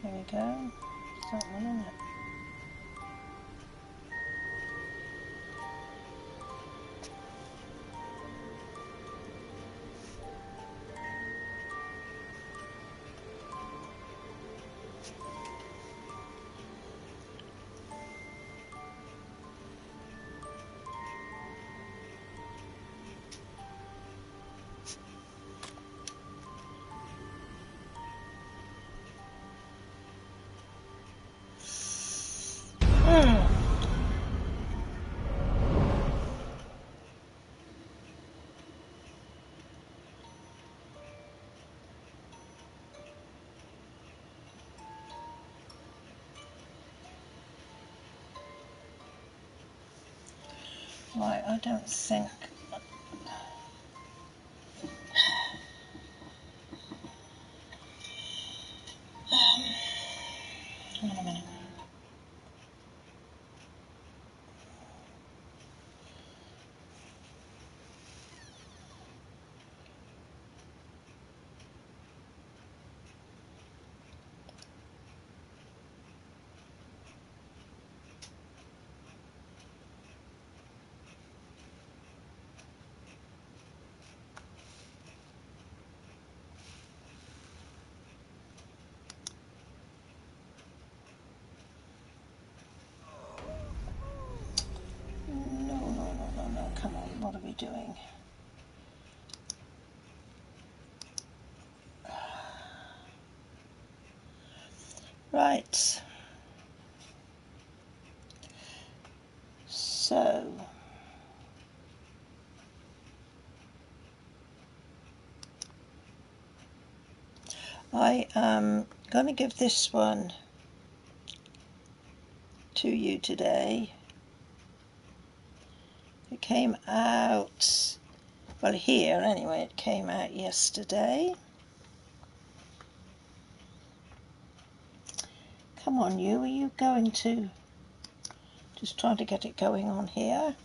There we go. It's that one, isn't it? Right, I don't think... hang on a minute. No, come on, what are we doing? Right. So... I am going to give this one to you today. It came out, well, here anyway, it came out yesterday. Come on, you, are you going to just try to get it going on here?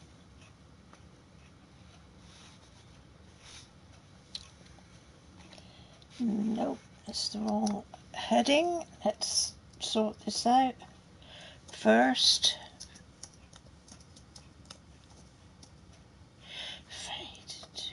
Nope, it's the wrong heading. Let's sort this out first. Faded.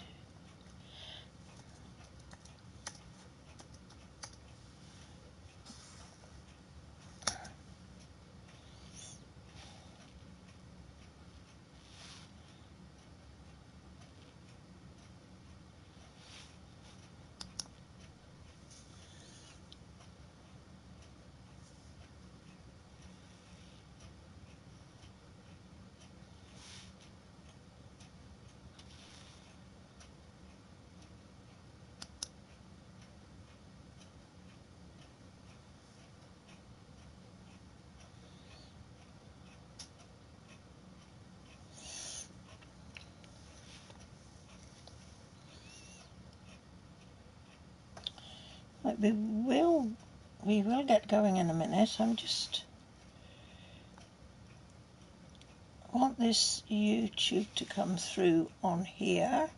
Right, we will get going in a minute. I'm just want this YouTube to come through on here.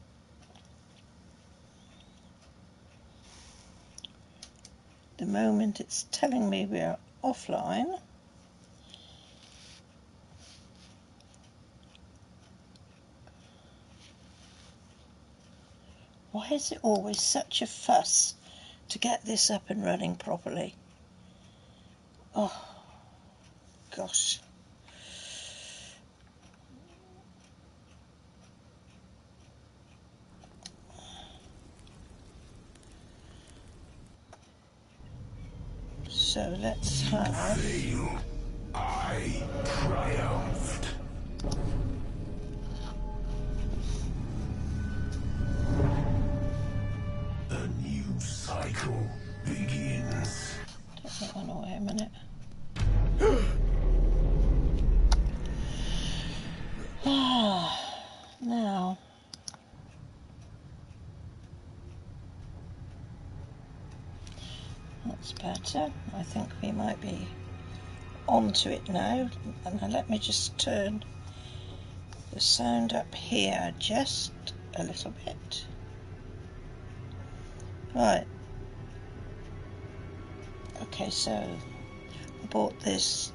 The moment it's telling me we're offline. Why is it always such a fuss to get this up and running properly? Oh, gosh. So let's have... Fail. I triumphed. A new cycle begins. Take that one away a minute. Now, that's better. I think we might be onto it now. And now let me just turn the sound up here just a little bit. Right. Okay, so I bought this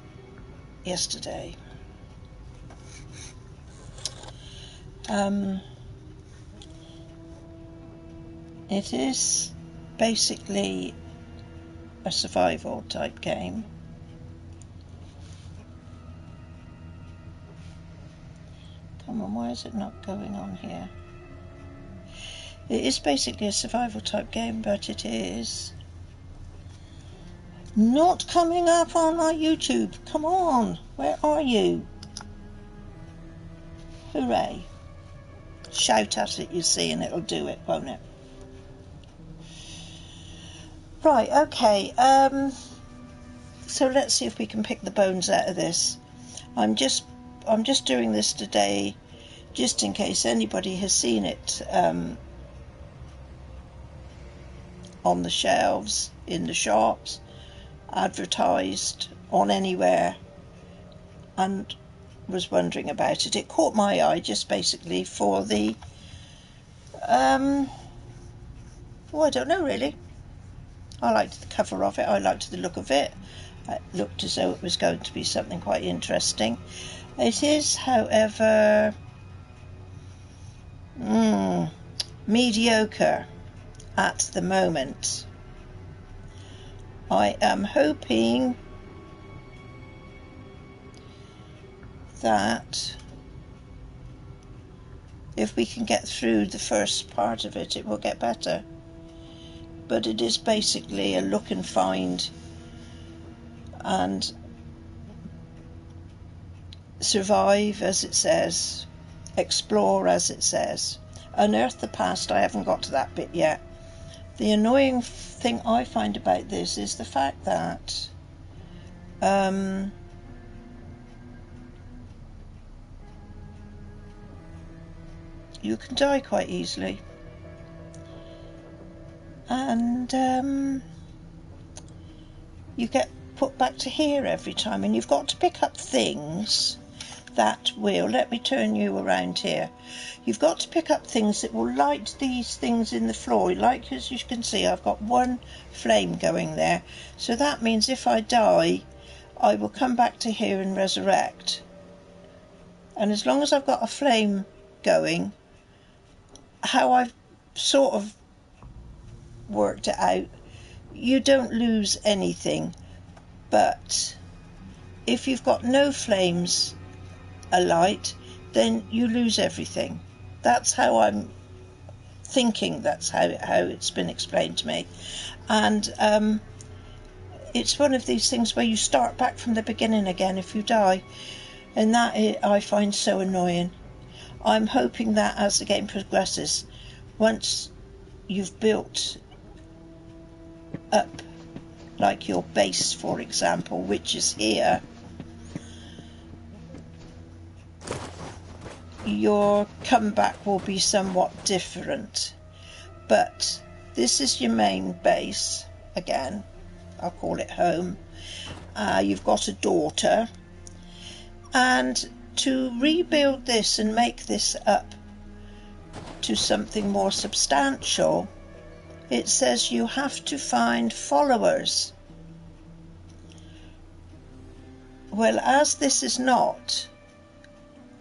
yesterday. It is basically a survival type game. Come on, why is it not going on here? It is basically a survival type game, but it is not coming up on my YouTube. Come on, where are you? Hooray. Shout at it, you see, and it'll do it, won't it? Right, okay, so let's see if we can pick the bones out of this. I'm just doing this today just in case anybody has seen it on the shelves, in the shops, advertised on anywhere, and was wondering about it. It caught my eye just basically for the I don't know really. I liked the cover of it, I liked the look of it. It looked as though it was going to be something quite interesting. It is, however, mediocre at the moment. I am hoping that if we can get through the first part of it, it will get better. But it is basically a look and find and survive, as it says, explore, as it says. Unearth the past, I haven't got to that bit yet. The annoying thing I find about this is the fact that you can die quite easily, and you get put back to here every time, and you've got to pick up things that will, let me turn you around here, you've got to pick up things that will light these things in the floor. Like, as you can see, I've got one flame going there, so that means if I die I will come back to here and resurrect, and as long as I've got a flame going, how I've sort of worked it out, you don't lose anything. But if you've got no flames alight, then you lose everything. That's how I'm thinking, that's how it's been explained to me. And it's one of these things where you start back from the beginning again if you die, and that I find so annoying. I'm hoping that as the game progresses, once you've built up, like your base for example, which is here, your comeback will be somewhat different. But this is your main base, again, I'll call it home. You've got a daughter, and to rebuild this and make this up to something more substantial, it says you have to find followers. Well, as this is not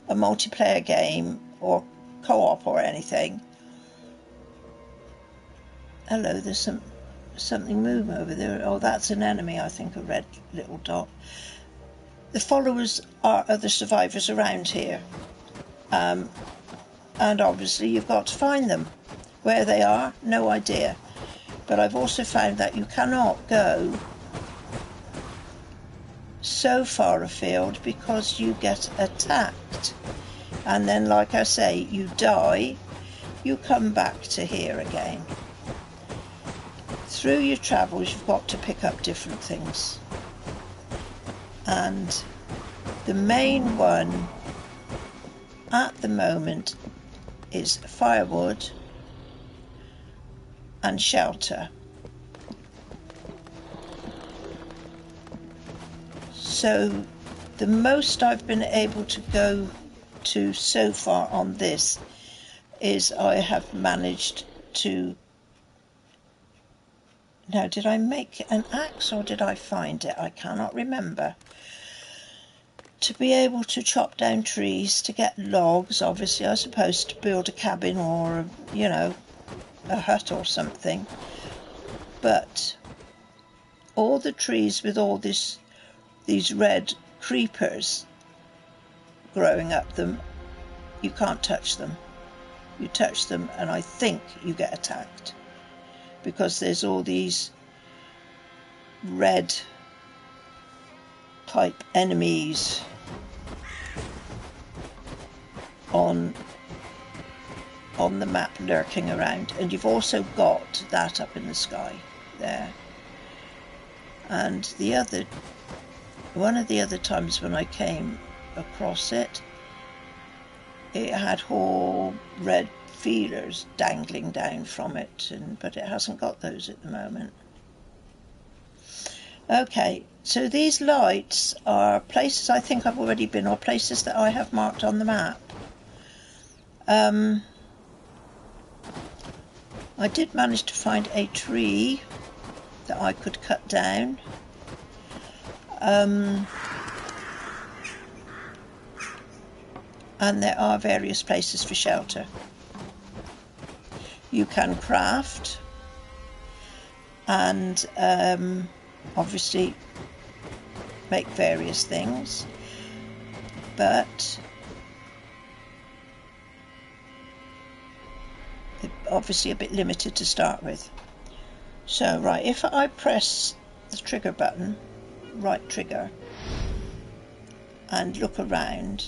a multiplayer game or co-op or anything, hello, there's something moving over there. Oh, that's an enemy, I think, a red little dot. The followers are other survivors around here, and obviously you've got to find them. Where they are, no idea. But I've also found that you cannot go so far afield because you get attacked, and then, like I say, you die, you come back to here again. Through your travels you've got to pick up different things, and the main one at the moment is firewood and shelter. So the most I've been able to go to so far on this is I have managed to Now, did I make an axe or did I find it? I cannot remember. To be able to chop down trees, to get logs, obviously I suppose to build a cabin or, you know, a hut or something. But all the trees with all these red creepers growing up them, you can't touch them. You touch them and I think you get attacked, because there's all these red type enemies on the map lurking around, and you've also got that up in the sky there. And one of the other times when I came across it, it had whole red feelers dangling down from it, but it hasn't got those at the moment. Okay, so these lights are places I think I've already been, or places that I have marked on the map. I did manage to find a tree that I could cut down. And there are various places for shelter. You can craft and obviously make various things, but obviously a bit limited to start with. So right, if I press the trigger button, right trigger, and look around,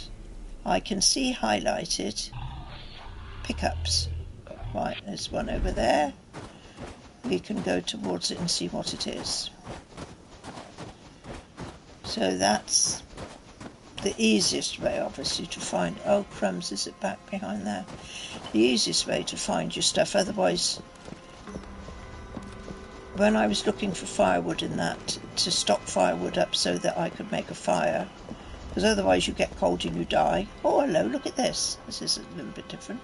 I can see highlighted pickups. Right, there's one over there. We can go towards it and see what it is. So that's the easiest way, obviously, to find. Oh crumbs, is it back behind there? The easiest way to find your stuff. Otherwise, when I was looking for firewood in that, to stock firewood up so that I could make a fire, because otherwise you get cold and you die. Oh hello, look at this. This is a little bit different.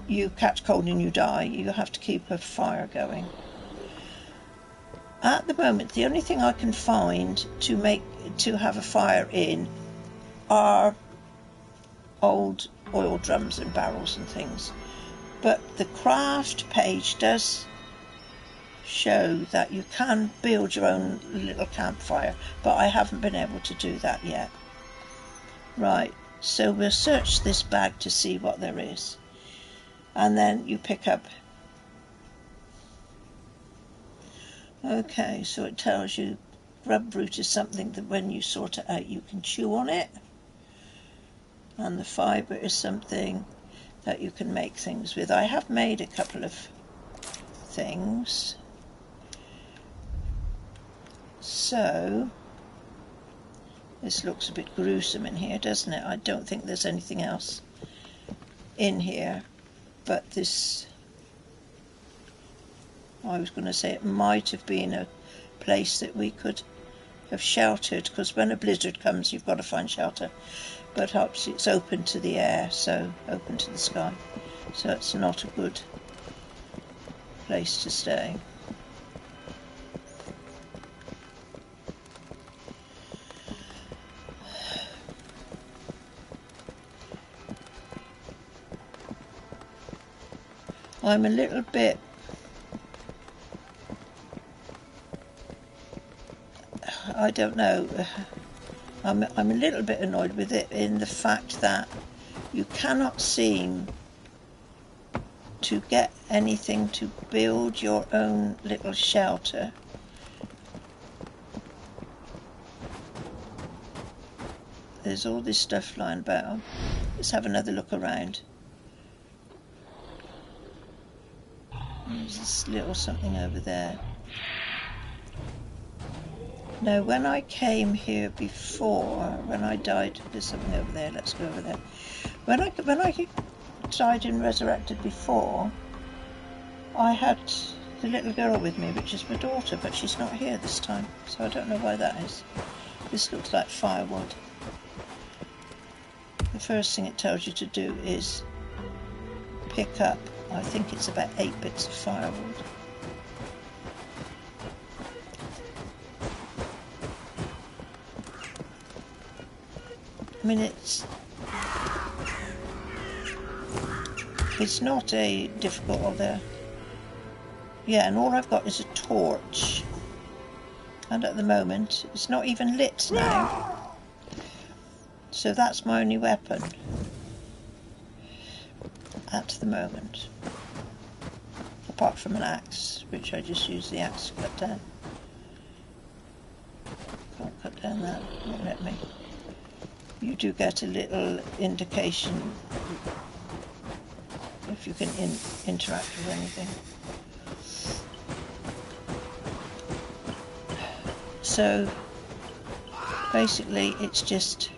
You catch cold and you die. You have to keep a fire going. At the moment, the only thing I can find to have a fire in are old oil drums and barrels and things. But the craft page does show that you can build your own little campfire, but I haven't been able to do that yet. Right, so we'll search this bag to see what there is. And then you pick up. Okay, so it tells you grub root is something that when you sort it out you can chew on it, and the fibre is something that you can make things with. I have made a couple of things. So this looks a bit gruesome in here, doesn't it? I don't think there's anything else in here, but this, I was going to say it might have been a place that we could have sheltered, because when a blizzard comes you've got to find shelter, but obviously it's open to the air, so open to the sky, so it's not a good place to stay. I'm a little bit, I don't know, I'm a little bit annoyed with it in the fact that you cannot seem to get anything to build your own little shelter. There's all this stuff lying about. Let's have another look around. There's this little something over there. Now, when I came here before, when I died, there's something over there. Let's go over there. When I died and resurrected before, I had the little girl with me, which is my daughter, but she's not here this time, so I don't know why that is. This looks like firewood. The first thing it tells you to do is pick up I think it's about 8 bits of firewood. I mean, it's not a difficult there. Yeah, and all I've got is a torch. And at the moment, it's not even lit now. So that's my only weapon. At the moment. Apart from an axe, which I just use the axe to cut down. Can't cut down that, won't let me. You do get a little indication if you can interact with anything. So basically it's just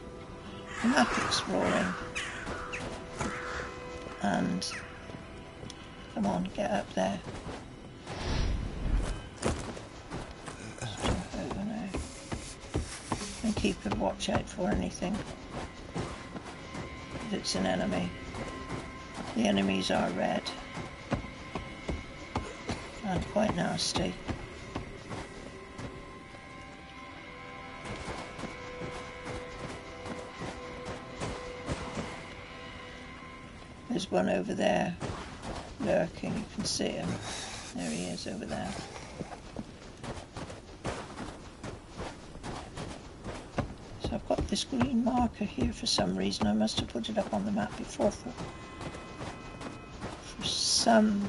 map exploring. And come on, get up there. Over now. And keep a watch out for anything. If it's an enemy. The enemies are red. And quite nasty. There's one over there lurking, you can see him. There he is over there. So I've got this green marker here for some reason. I must have put it up on the map before for some,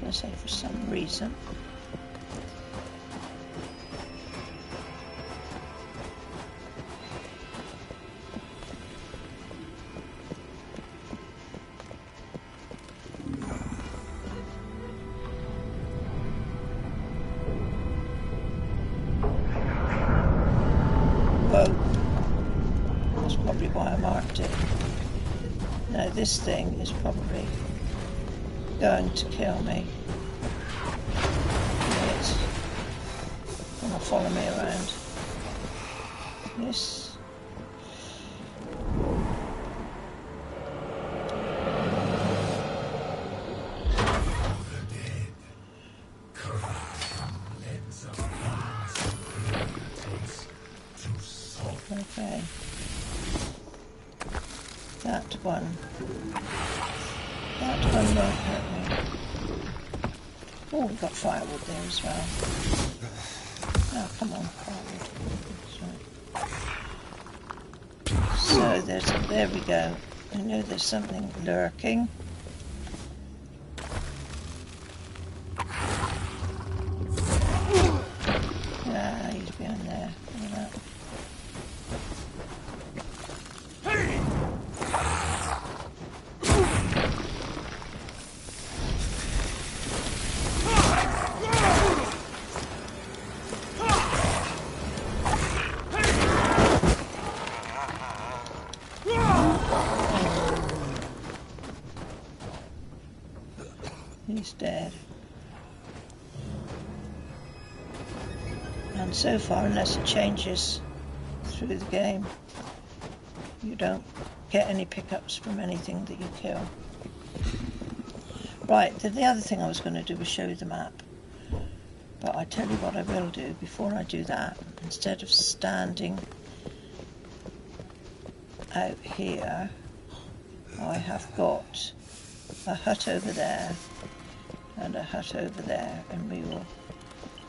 I say for some reason. This thing is probably going to kill me. It's going to follow me around. Yes. Okay. That one won't hurt me. Oh, we've got firewood there as well. Oh, come on, firewood. So there we go. I know there's something lurking. Ah, he's behind there. Look at that. He's dead. And so far, unless it changes through the game, you don't get any pickups from anything that you kill. Right, the other thing I was going to do was show you the map. But I tell you what I will do before I do that. Instead of standing out here, I have got a hut over there and a hut over there, and we will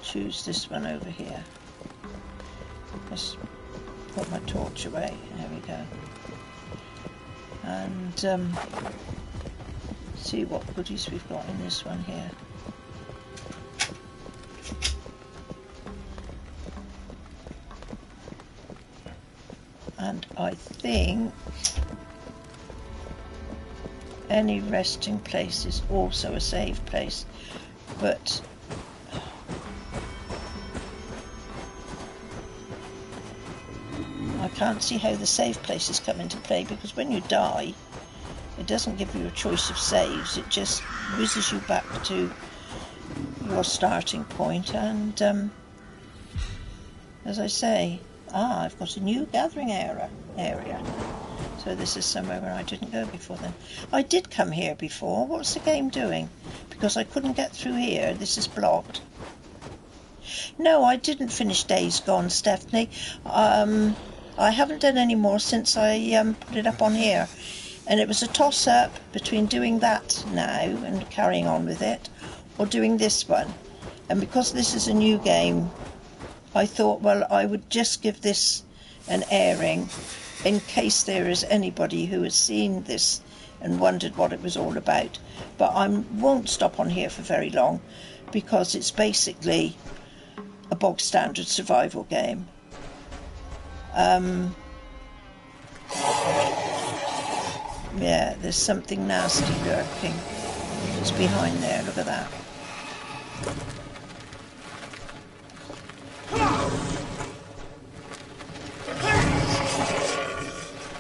choose this one over here. Let's put my torch away. There we go. And see what goodies we've got in this one here. And I think any resting place is also a save place, but I can't see how the save places come into play, because when you die it doesn't give you a choice of saves, it just whizzes you back to your starting point. And as I say, I've got a new gathering area. So this is somewhere where I didn't go before then. I did come here before. What's the game doing? Because I couldn't get through here. This is blocked. No, I didn't finish Days Gone, Stephanie. I haven't done any more since I put it up on here. And it was a toss-up between doing that now and carrying on with it, or doing this one. And because this is a new game, I thought, well, I would just give this an airing in case there is anybody who has seen this and wondered what it was all about. But I won't stop on here for very long, because it's basically a bog standard survival game. Yeah, there's something nasty lurking. It's behind there, look at that.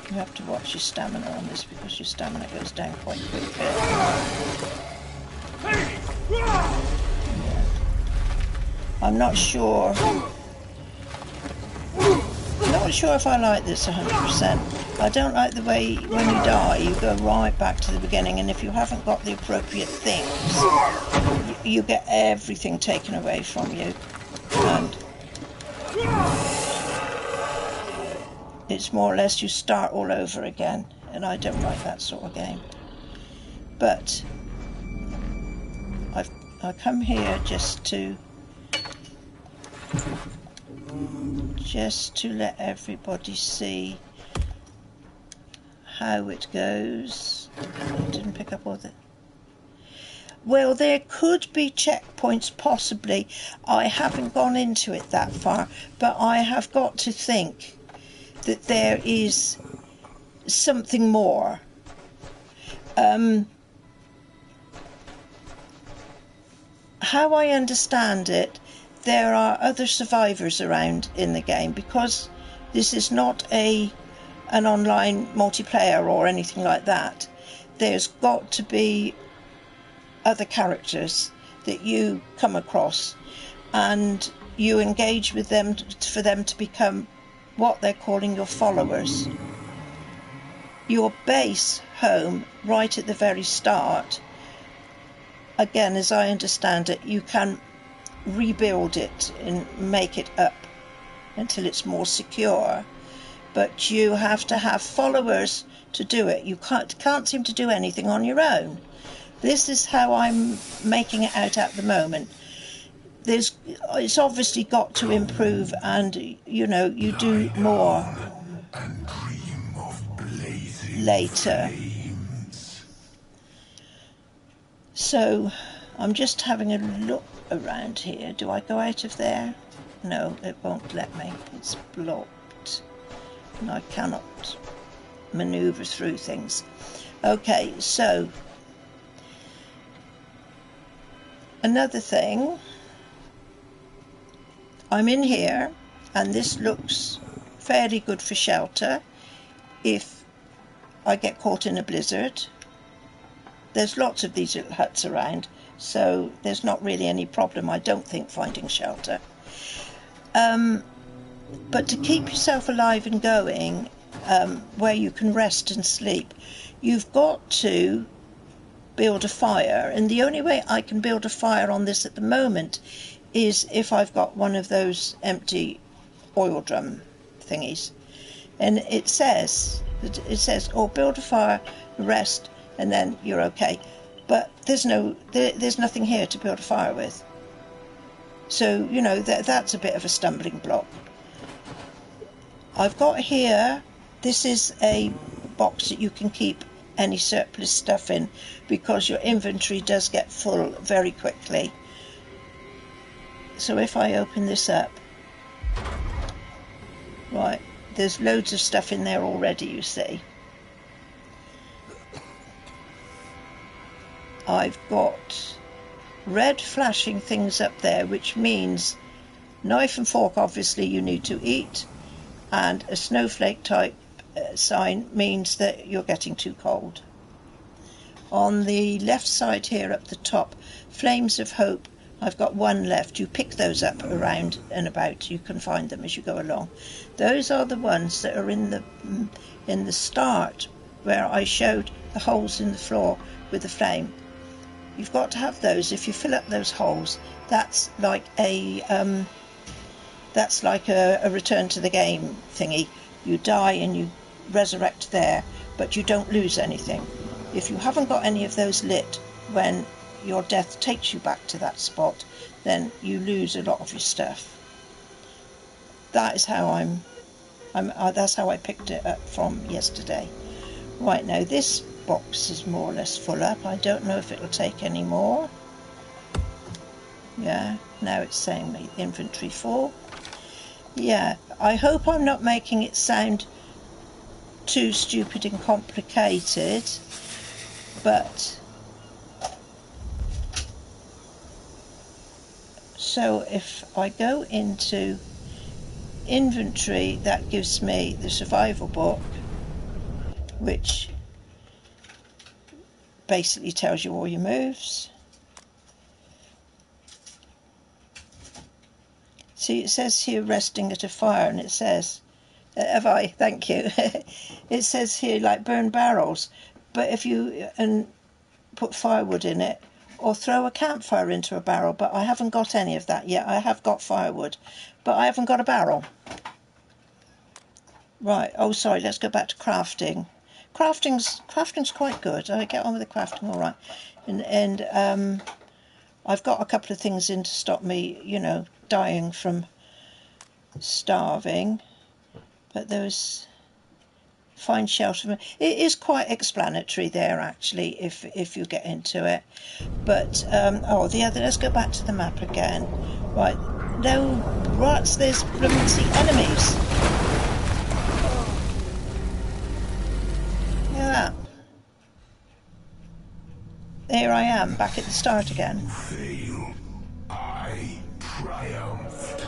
You have to watch your stamina on this, because your stamina goes down quite quickly. Yeah. I'm not sure if I like this 100%. I don't like the way when you die you go right back to the beginning, and if you haven't got the appropriate things you get everything taken away from you, and it's more or less you start all over again, and I don't like that sort of game. But I come here just to let everybody see how it goes. I didn't pick up all the... Well, there could be checkpoints, possibly. I haven't gone into it that far, but I have got to think that there is something more. How I understand it, there are other survivors around in the game, because this is not an online multiplayer or anything like that. There's got to be other characters that you come across, and you engage with them for them to become what they're calling your followers. Your base home right at the very start, again, as I understand it, you can rebuild it and make it up until it's more secure, but you have to have followers to do it. You can't seem to do anything on your own. This is how I'm making it out at the moment. It's obviously got to improve, and you know, you do more later. So I'm just having a look around here. Do I go out of there? No, it won't let me. It's blocked and I cannot maneuver through things. Okay, so another thing, I'm in here and this looks fairly good for shelter if I get caught in a blizzard. There's lots of these little huts around, so there's not really any problem, I don't think, finding shelter. But to keep yourself alive and going, where you can rest and sleep, you've got to build a fire, and the only way I can build a fire on this at the moment is if I've got one of those empty oil drum thingies. And it says, oh, build a fire, rest, and then you're okay. But there's nothing here to build a fire with. So, you know, that's a bit of a stumbling block. I've got here, this is a box that you can keep any surplus stuff in, because your inventory does get full very quickly. So if I open this up, right, there's loads of stuff in there already, you see. I've got red flashing things up there, which means knife and fork, obviously you need to eat, and a snowflake type sign means that you're getting too cold. On the left side here up the top, flames of hope, I've got one left. You pick those up around and about, you can find them as you go along. Those are the ones that are in in the start where I showed the holes in the floor with the flame. You've got to have those. If you fill up those holes, that's like a return to the game thingy. You die and you resurrect there, but you don't lose anything. If you haven't got any of those lit when your death takes you back to that spot, then you lose a lot of your stuff. That is how that's how I picked it up from yesterday. Right, now this box is more or less full up. I don't know if it'll take any more. Yeah, now it's saying me inventory full. Yeah, I hope I'm not making it sound too stupid and complicated, but so if I go into inventory, that gives me the survival book, which basically tells you all your moves. See, it says here resting at a fire, and it says, thank you. It says here like burn barrels, but if you put firewood in it, or throw a campfire into a barrel, but I haven't got any of that yet. I have got firewood, but I haven't got a barrel. Right, oh sorry, let's go back to crafting. Crafting's quite good. I get on with the crafting all right. And I've got a couple of things in to stop me, you know, dying from starving. But there's find shelter. It is quite explanatory there actually if you get into it. But let's go back to the map again. Right, no rats, there's blooming enemies. Look at that. There I am, back at the start again. Fail. I triumphed.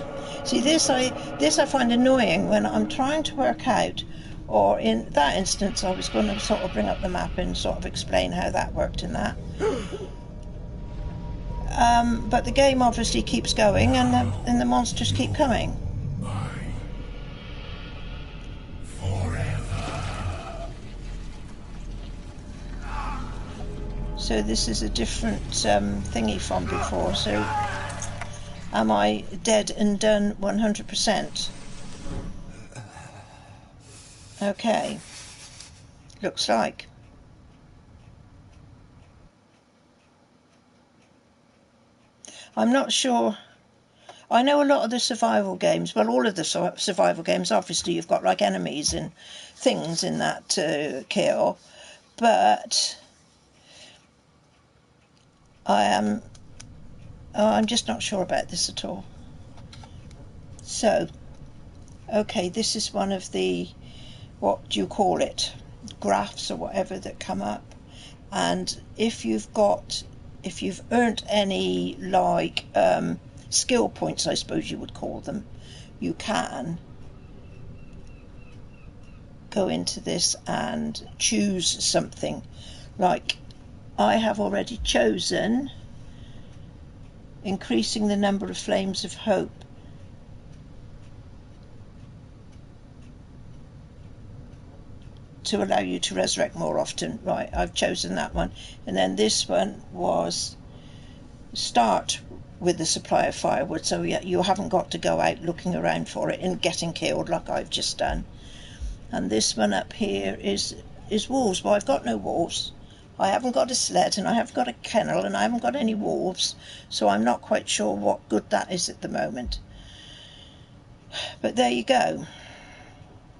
See, this I find annoying when I'm trying to work out, or in that instance I was going to sort of bring up the map and sort of explain how that worked in that. But the game obviously keeps going and the monsters keep coming. So this is a different thingy from before, so am I dead and done 100%? Okay, looks like. I'm not sure. I know a lot of the survival games, well all of the survival games, obviously you've got like enemies and things in that to kill, but I'm just not sure about this at all. So, okay, this is one of the, what do you call it, graphs or whatever that come up, and if you've earned any like skill points, I suppose you would call them, you can go into this and choose something. Like I have already chosen increasing the number of flames of hope. To allow you to resurrect more often. Right, I've chosen that one. And then this one was start with the supply of firewood, so yeah, you haven't got to go out looking around for it and getting killed like I've just done. And this one up here is wolves. Well, I've got no wolves. I haven't got a sled and I haven't got a kennel and I haven't got any wolves, so I'm not quite sure what good that is at the moment. But there you go.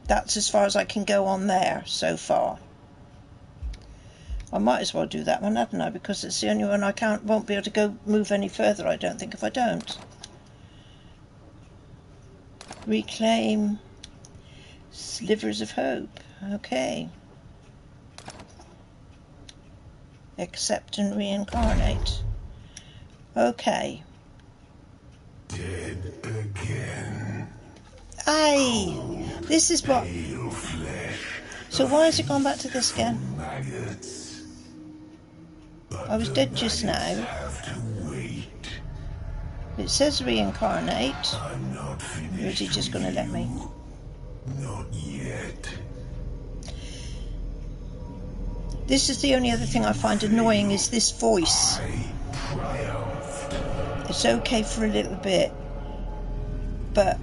That's as far as I can go on there so far. I might as well do that one, hadn't I? Because it's the only one I won't be able to go move any further, I don't think, if I don't. Reclaim slivers of hope. Okay. Accept and reincarnate. Okay. Dead again. Aye! This is what... So why has it gone back to this again? Maggots. I was dead just now. Have to wait. It says reincarnate. I'm not finished. Or is he just going to let me? Not yet. This is the only other thing I find annoying is this voice. It's okay for a little bit, but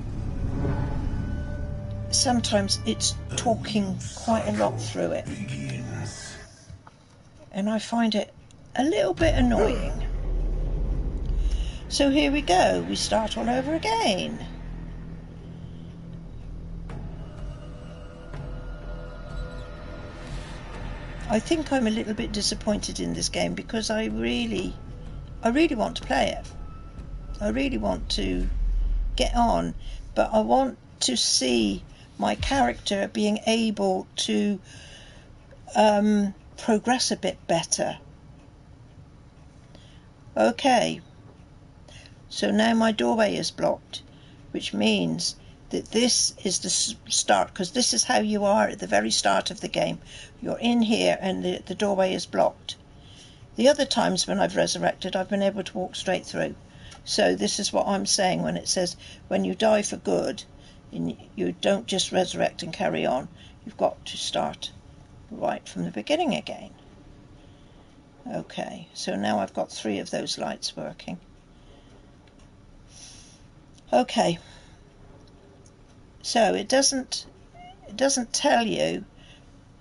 sometimes it's talking quite a lot through it. And I find it a little bit annoying. So here we go, we start all over again. I think I'm a little bit disappointed in this game because I really want to play it. I really want to get on, but I want to see my character being able to progress a bit better. Okay, so now my doorway is blocked, which means that this is the start, because this is how you are at the very start of the game. You're in here and the doorway is blocked. The other times when I've resurrected, I've been able to walk straight through. So this is what I'm saying when it says when you die for good, you don't just resurrect and carry on. You've got to start right from the beginning again. Okay, so now I've got 3 of those lights working. Okay, so it doesn't tell you,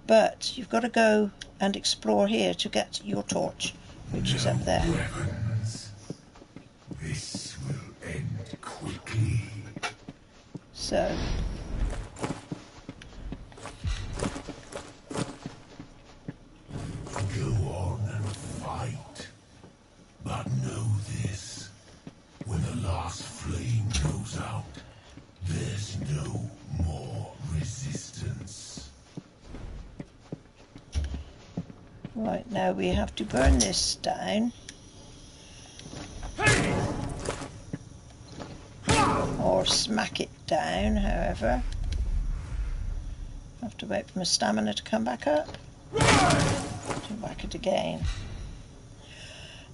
but you've got to go and explore here to get your torch, which is up there. Weapons. This will end quickly. So Go on and fight. But know this. When the last flame goes out, there's no more resistance. right, now we have to burn this down. Or smack it down, however. I have to wait for my stamina to come back up. To whack it again.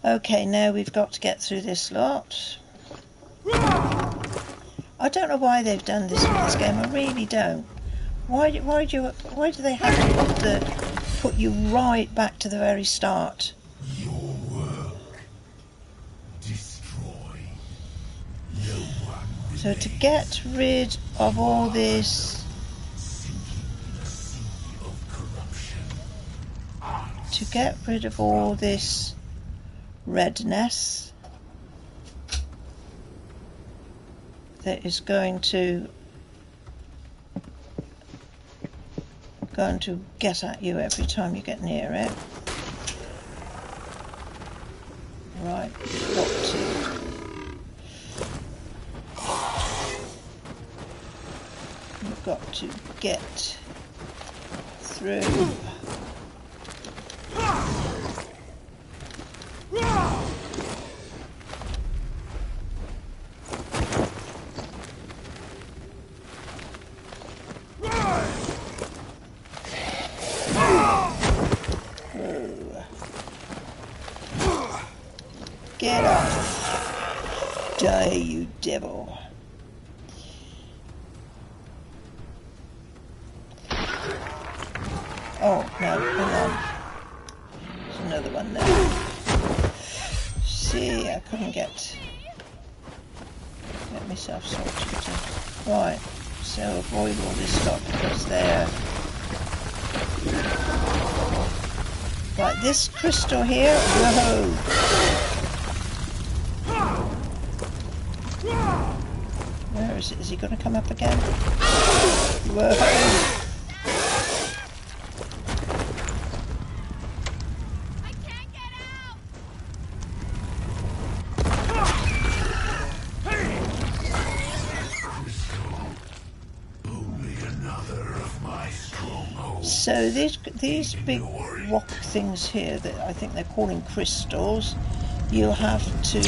Okay, now we've got to get through this lot. I don't know why they've done this with this game. I really don't. Why do they have to put you right back to the very start? Your work. Destroy. No one. So to get rid of all this, to get rid of all this redness that is going to get at you every time you get near it. Right, you've got to get through. Get off. Die, you devil. Oh, no, hang on. There's another one there. See, I couldn't get myself sorted. Right, so avoid all this stuff because they're... Right, this crystal here, whoa! Where is it? Is he going to come up again? Whoa! So these big rock things here that I think they're calling crystals, you'll have to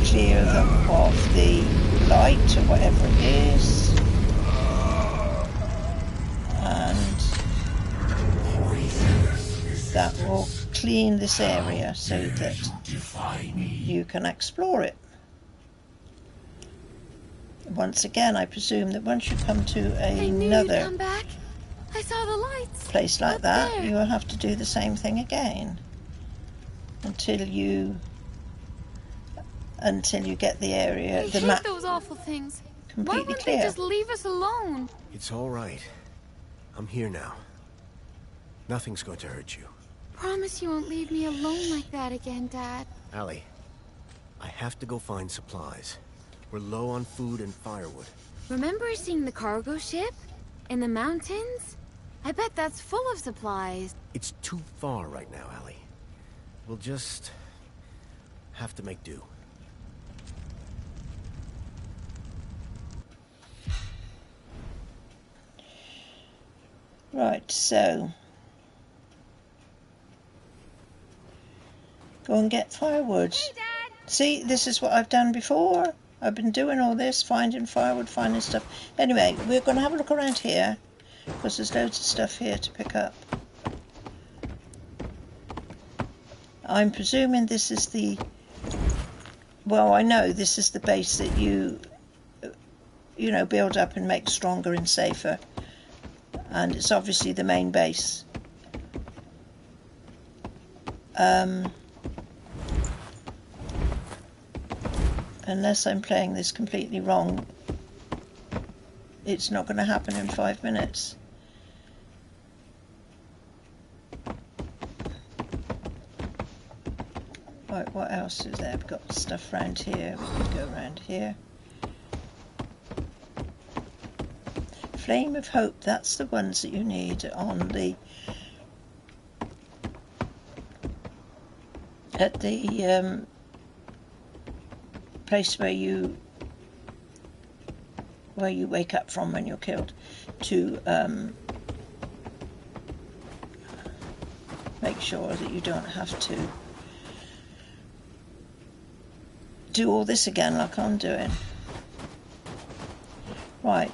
clear them of the light or whatever it is, and that will clean this area so that you can explore it. Once again, I presume that once you come to I knew you'd another... come back. I saw the lights. place like Up that, there. you will have to do the same thing again until you get the area, I the hate map those awful things. Why completely wouldn't clear. they just leave us alone? It's all right. I'm here now. Nothing's going to hurt you. Promise you won't leave me alone like that again, Dad. Allie, I have to go find supplies. We're low on food and firewood. Remember seeing the cargo ship? In the mountains? I bet that's full of supplies. It's too far right now, Allie. We'll just have to make do. Right, so go and get firewood. Hey, Dad! See, this is what I've done before. I've been doing all this, finding firewood, finding stuff. Anyway, we're going to have a look around here, because there's loads of stuff here to pick up. I'm presuming this is the... Well, I know this is the base that you know, build up and make stronger and safer. And it's obviously the main base. Unless I'm playing this completely wrong, it's not going to happen in 5 minutes. Right, what else is there? We've got stuff around here. We can go around here. Flame of Hope, that's the ones that you need on the... at the place where you wake up from when you're killed, to make sure that you don't have to do all this again like I'm doing. Right,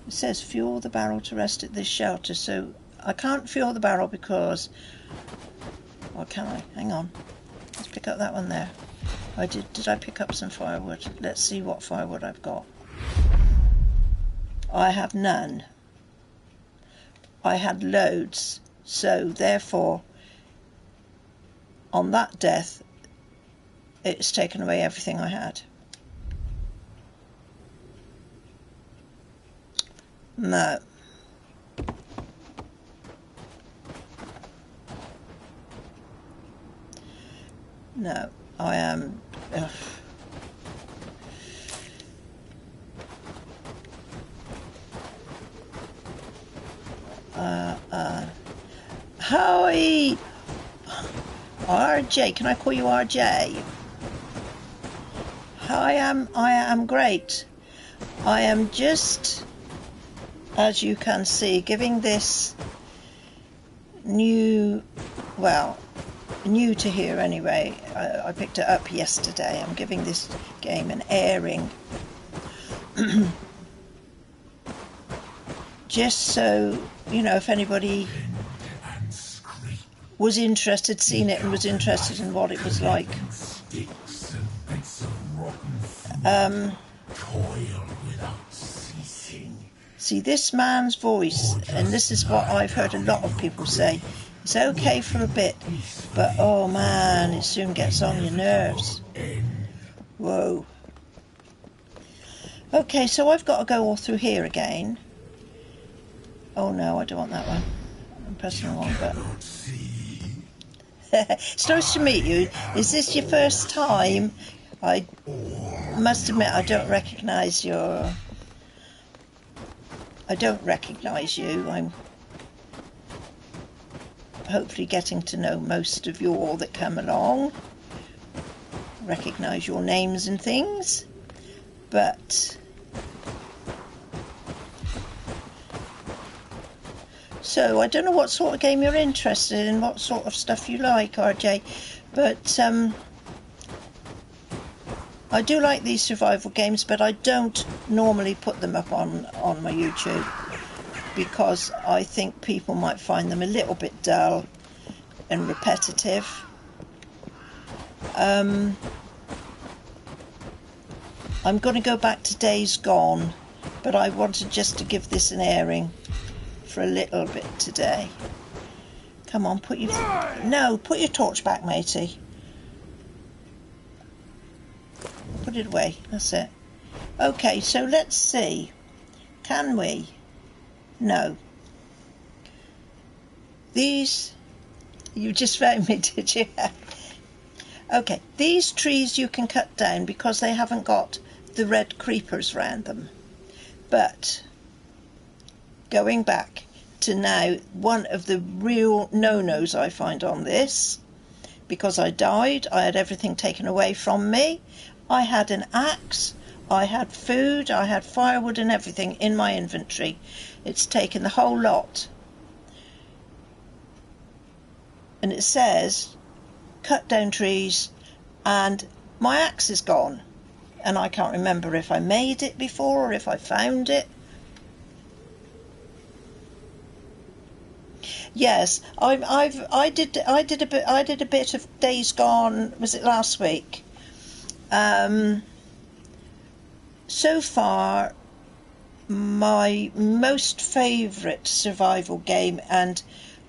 it says fuel the barrel to rest at this shelter, so I can't fuel the barrel because, or can I? Hang on, let's pick up that one there. Did I pick up some firewood? Let's see what firewood I've got. I have none. I had loads, so therefore on that death it's taken away everything I had. No. No, I am... Ugh. Hi! RJ, can I call you RJ? I am great. I am just, as you can see, giving this new to here anyway. I picked it up yesterday. I'm giving this game an airing. Just so, you know, if anybody was interested, seen it and was interested in what it was like. See, this man's voice, and this is what I've heard a lot of people say, it's okay for a bit, but oh man, it soon gets on your nerves. Whoa. Okay, so I've got to go all through here again. Oh no, I don't want that one. I'm pressing the wrong button. It's nice to meet you. Is this your first time? I must admit I don't recognise your... I don't recognise you. I'm hopefully getting to know most of you all that come along. Recognise your names and things. But... So, I don't know what sort of game you're interested in, what sort of stuff you like, RJ, but I do like these survival games, but I don't normally put them up on my YouTube because I think people might find them a little bit dull and repetitive. I'm going to go back to Days Gone, but I wanted just to give this an airing for a little bit today. Come on, put your... No, put your torch back, matey. Put it away, that's it. Okay, so let's see. Can we? No. These... You just found me, did you? Okay, these trees you can cut down because they haven't got the red creepers round them. But going back to now, one of the real no-nos I find on this, because I died, I had everything taken away from me. I had an axe, I had food, I had firewood and everything in my inventory. It's taken the whole lot. And it says, cut down trees, and my axe is gone. And I can't remember if I made it before or if I found it. Yes, I did a bit of Days Gone. Was it last week? So far, my most favourite survival game, and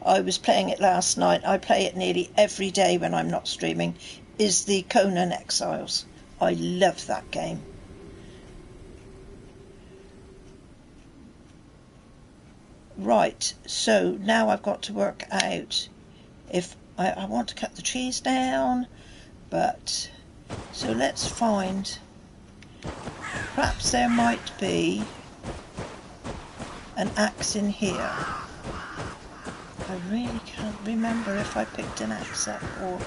I was playing it last night. I play it nearly every day when I'm not streaming. Is the Conan Exiles. I love that game. Right, so now I've got to work out if I want to cut the trees down, but so let's find, perhaps there might be an axe in here. I really can't remember if I picked an axe up or...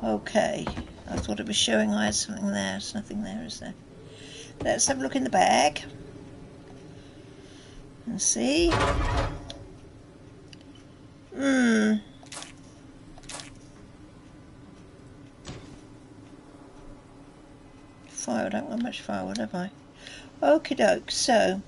Okay, I thought it was showing I had something there. There's nothing there, is there? Let's have a look in the bag and see. Firewood, I haven't got much firewood, have I? Okie doke, so.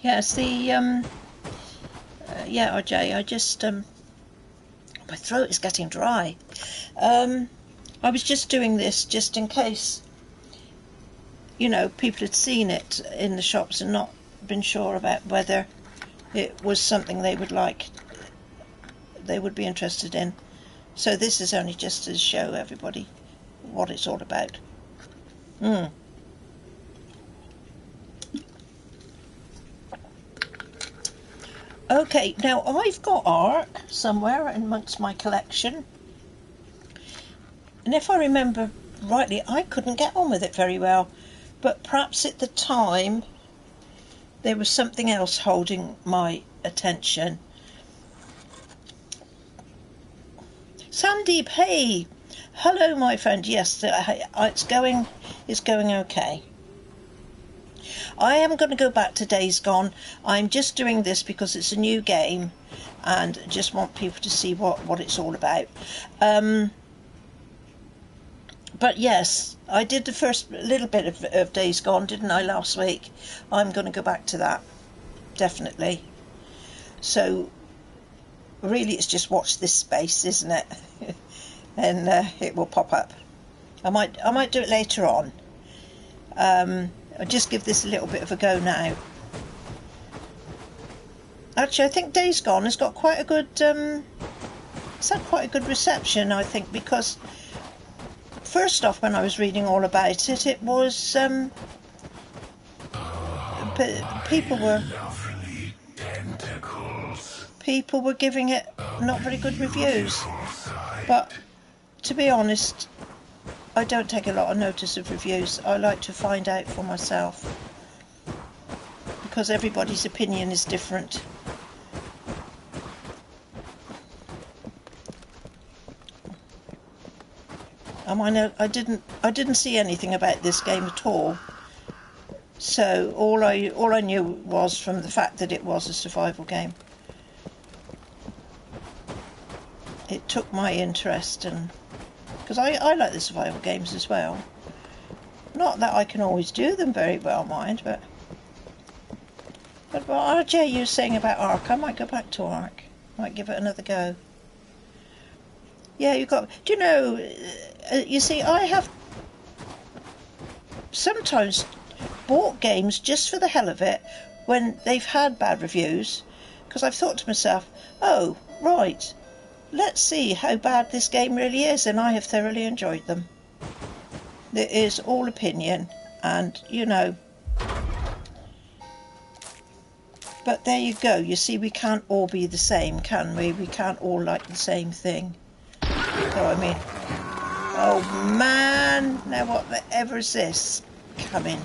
Yes, the yeah, RJ, I just my throat is getting dry. I was just doing this just in case, you know, people had seen it in the shops and not been sure about whether it was something they would like, they would be interested in. So this is only just to show everybody what it's all about. Okay, now I've got Ark somewhere amongst my collection, and if I remember rightly, I couldn't get on with it very well, but perhaps at the time there was something else holding my attention. Sandeep, hey, hello my friend. Yes, it's going okay. I am going to go back to Days Gone. I'm just doing this because it's a new game and just want people to see what it's all about. But yes, I did the first little bit of Days Gone, didn't I, last week? I'm going to go back to that, definitely. So really it's just watch this space, isn't it? And it will pop up. I might do it later on. I'll just give this a little bit of a go now. Actually, I think Days Gone has got quite a good it's had quite a good reception, I think, because first off, when I was reading all about it, it was people were giving it not very good reviews. But to be honest, I don't take a lot of notice of reviews. I like to find out for myself because everybody's opinion is different. I didn't see anything about this game at all. So all I knew was from the fact that it was a survival game. It took my interest, and because I like the survival games as well. Not that I can always do them very well, mind, but But what RJ you were saying about Ark, I might go back to Ark. Might give it another go. Yeah, you got... Do you know... you see, I have sometimes bought games just for the hell of it when they've had bad reviews, because I've thought to myself, oh, right, let's see how bad this game really is, and I have thoroughly enjoyed them. It is all opinion, and, you know... But there you go. You see, we can't all be the same, can we? We can't all like the same thing. So, I mean... Oh, man! Now what the ever is this coming?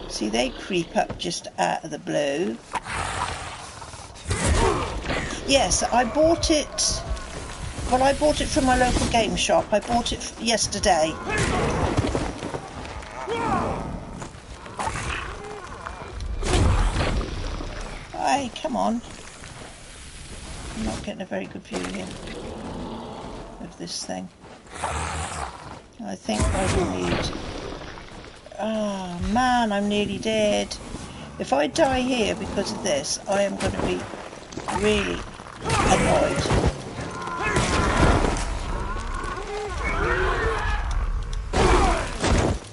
See, they creep up just out of the blue. Yes, I bought it... Well, I bought it from my local game shop. I bought it yesterday. Hey, come on. I'm not getting a very good view here of this thing. I think I will need... Oh, man, I'm nearly dead. If I die here because of this, I am going to be really annoyed.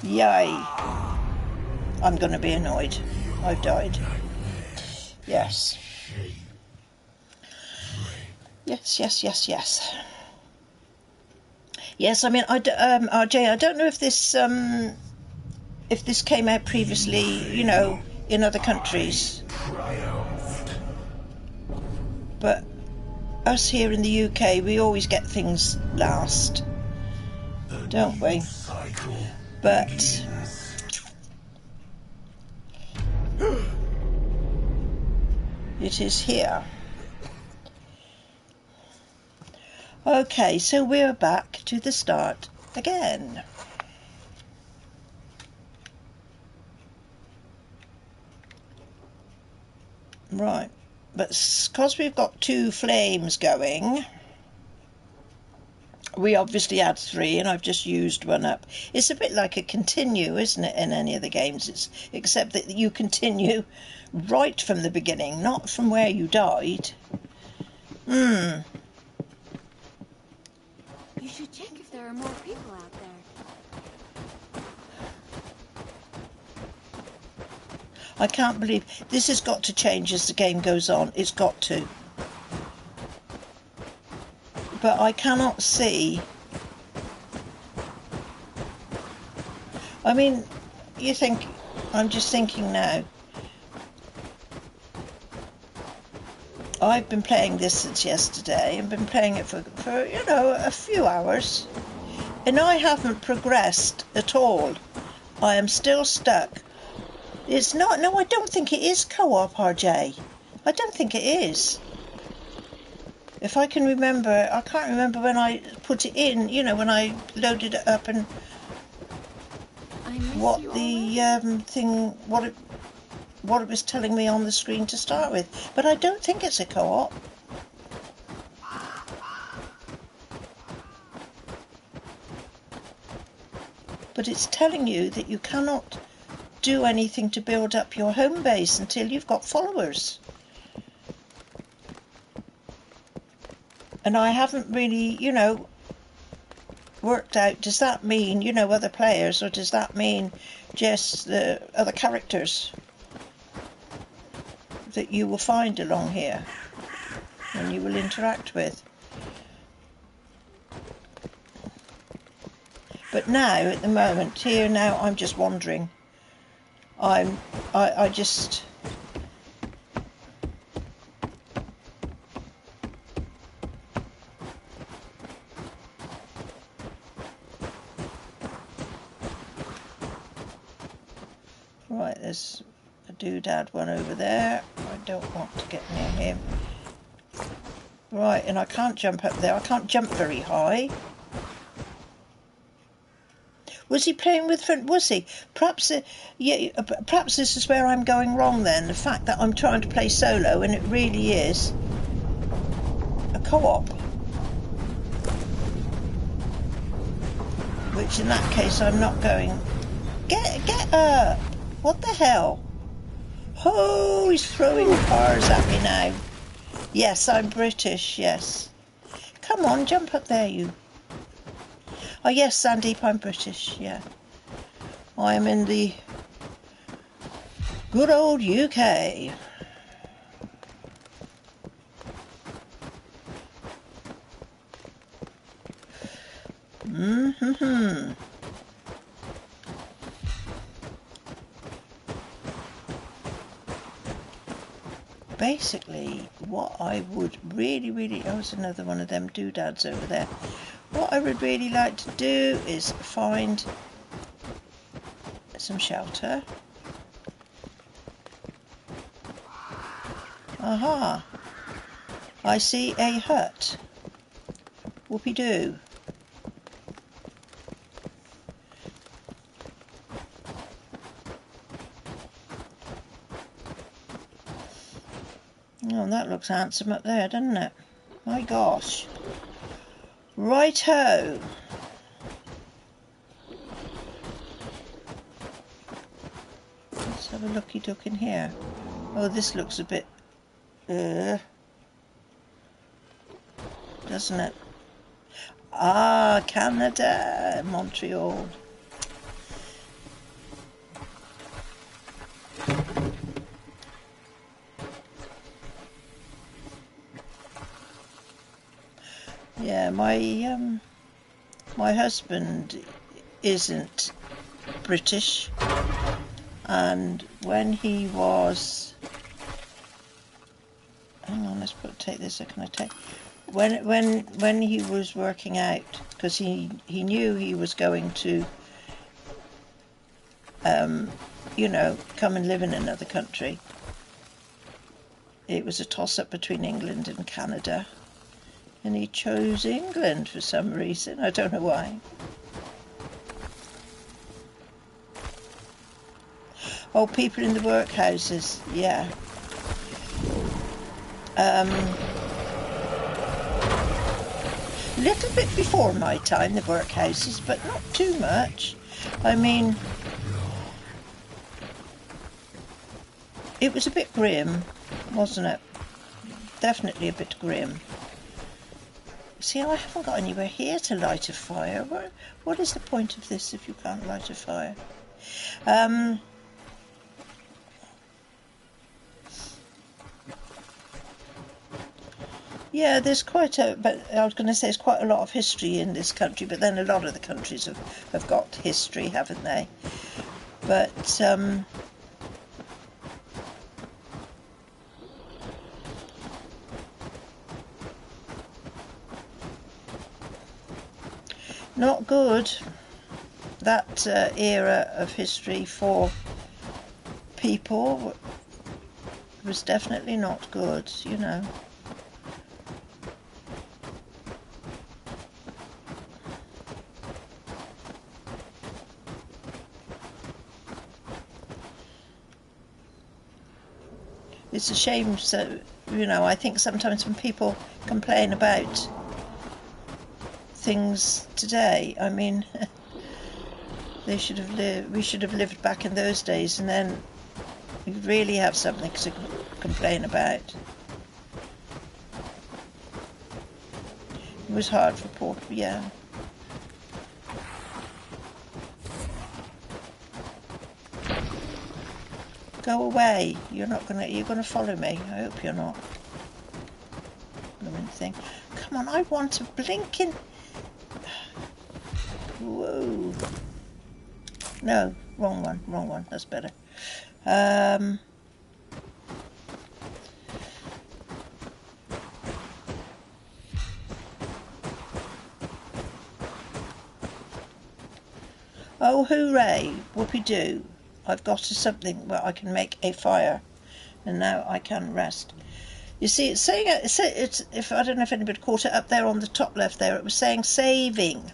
Yay. I'm going to be annoyed. I've died. Yes. Yes. Yes, I mean, RJ, I don't know if this came out previously, you know, in other countries. But us here in the UK, we always get things last, don't we? But... it is here. Okay, so we're back to the start again. Right, but because we've got 2 flames going, we obviously had 3, and I've just used one up. It's a bit like a continue, isn't it, in any of the games? Except that you continue right from the beginning, not from where you died. You should check if there are more people out there. I can't believe this has got to change as the game goes on. It's got to. But I cannot see. I mean, you think, I'm just thinking now. I've been playing this since yesterday and been playing it for you know, a few hours. And I haven't progressed at all. I am still stuck. It's not, no, I don't think it is co-op, RJ. I don't think it is. If I can remember, I can't remember when I put it in, you know, when I loaded it up and what the thing, what it was telling me on the screen to start with. But I don't think it's a co-op. But it's telling you that you cannot do anything to build up your home base until you've got followers. And I haven't really, you know, worked out, does that mean, you know, other players, or does that mean just the other characters that you will find along here and you will interact with? But now, at the moment, here now, I'm just wandering. I just... Right, there's a doodad one over there. I don't want to get near him. Right, and I can't jump up there. I can't jump very high. Was he playing with friends? Was he? Perhaps, yeah. Perhaps this is where I'm going wrong then. The fact that I'm trying to play solo and it really is a co-op. Which in that case I'm not going. Get up! What the hell? Oh, he's throwing cars at me now. Yes, I'm British, yes. Come on, jump up there, you. Oh, yes, Sandeep, I'm British, yeah. I'm in the good old UK. Mm-hmm. Basically, what I would really, oh, there's another one of them doodads over there. What I would really like to do is find some shelter. Aha! I see a hut. Whoopie-doo. Oh, that looks handsome up there, doesn't it? My gosh. Right-ho. Let's have a looky-look in here. Oh, this looks a bit... doesn't it? Ah, Canada, Montreal. Yeah, my husband isn't British, and when he was, hang on, let's take this. Can I take? When he was working out, because he knew he was going to, you know, come and live in another country. It was a toss-up between England and Canada. And he chose England for some reason. I don't know why. Oh, people in the workhouses. Yeah. A little bit before my time, the workhouses, but not too much. I mean, it was a bit grim, wasn't it? Definitely a bit grim. See, I haven't got anywhere here to light a fire. What is the point of this if you can't light a fire? Yeah, there's quite a... But I was going to say there's quite a lot of history in this country, but then a lot of the countries have got history, haven't they? But... not good, that era of history for people was definitely not good, you know. It's a shame, so, you know, I think sometimes when people complain about things today, I mean, we should have lived back in those days, and then we'd really have something to complain about. It was hard for poor, yeah. Go away. You're gonna follow me. I hope you're not. Blooming thing. Come on, I want a blinking... Whoa. No, wrong one. That's better. Oh, hooray. Whoopie-doo. I've got something where I can make a fire. And now I can rest. You see, it's saying, if I don't know if anybody caught it up there on the top left there, it was saying saving.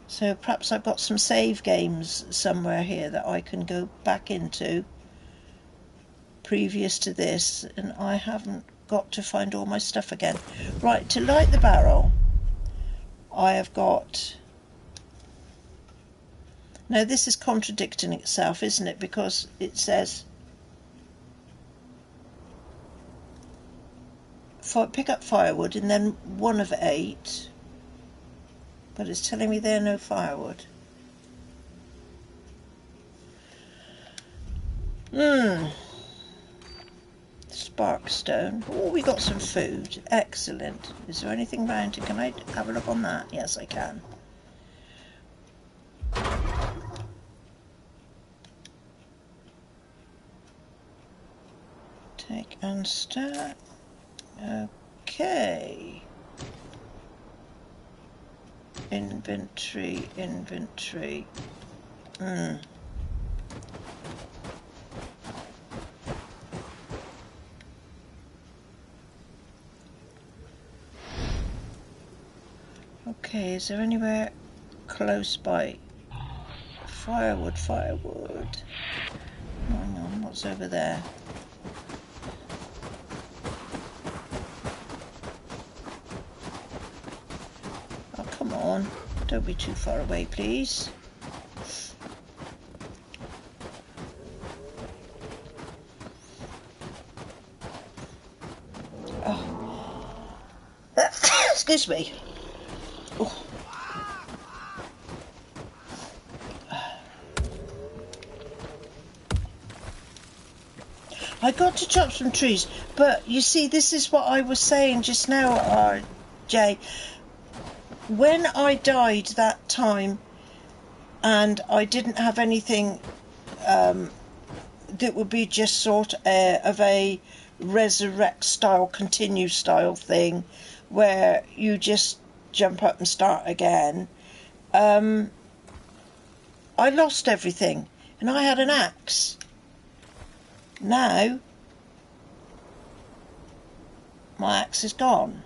So perhaps I've got some save games somewhere here that I can go back into previous to this, and I haven't got to find all my stuff again. Right, to light the barrel, I have got... Now this is contradicting itself, isn't it? Because it says pick up firewood and then 1 of 8. But it's telling me there no firewood. Sparkstone. Oh, we got some food. Excellent. Is there anything round here? Can I have a look on that? Yes, I can. Take and start. Okay. Inventory. Okay, is there anywhere close by? Firewood. Hang on, what's over there? Oh, come on. Don't be too far away, please. Oh. Excuse me. Oh. I got to chop some trees, but you see, this is what I was saying just now, Jay. When I died that time and I didn't have anything that would be just sort of a resurrect style, continue style thing where you just jump up and start again, I lost everything and I had an axe. Now my axe is gone.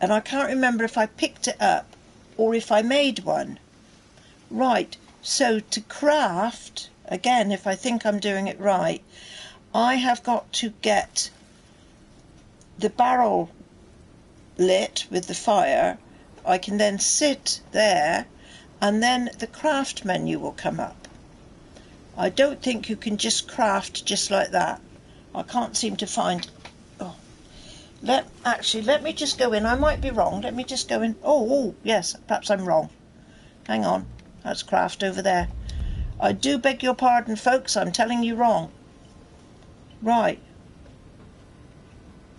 And I can't remember if I picked it up or if I made one. Right, so to craft, again, if I think I'm doing it right, I have got to get the barrel lit with the fire. I can then sit there and then the craft menu will come up. I don't think you can just craft just like that. I can't seem to find... Oh. Let me just go in. I might be wrong. Let me just go in. Oh, yes, perhaps I'm wrong. Hang on. That's craft over there. I do beg your pardon, folks. I'm telling you wrong. Right.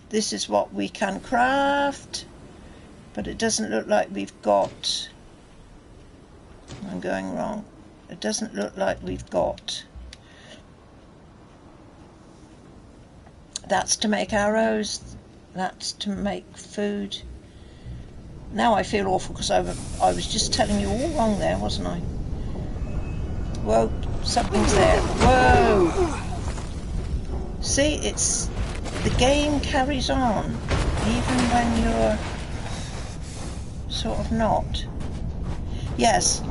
This is what we can craft. But it doesn't look like we've got... I'm going wrong. It doesn't look like we've got... That's to make arrows. That's to make food. Now I feel awful because I was just telling you all wrong there, wasn't I? Whoa, something's there. Whoa! See, it's... The game carries on, even when you're sort of not. Yes,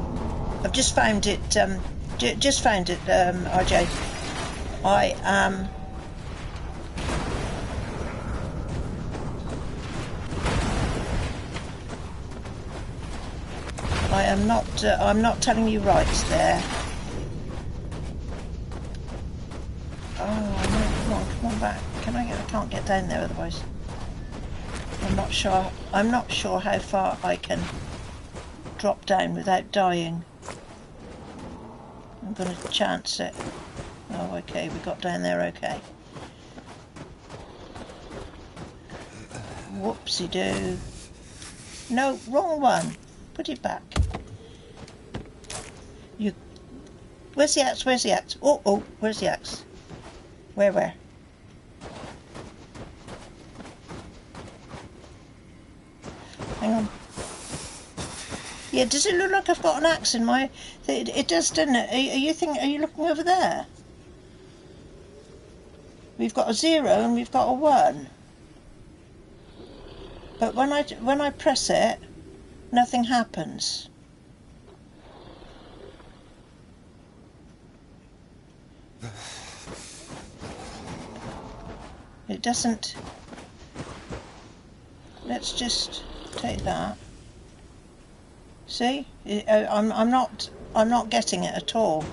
I've just found it, RJ. I am... I'm not telling you right there. Oh, no, come on back. I can't get down there otherwise. I'm not sure how far I can drop down without dying. I'm going to chance it. Oh, okay, we got down there okay. Whoopsie-doo. No, wrong one. Put it back. Where's the axe? Where's the axe? Oh, where's the axe? Where? Hang on. Yeah, does it look like I've got an axe in my... It does, doesn't it? Are you looking over there? We've got a 0 and we've got a 1. But when I press it, nothing happens. It doesn't... Let's just take that. See? I'm not getting it at all.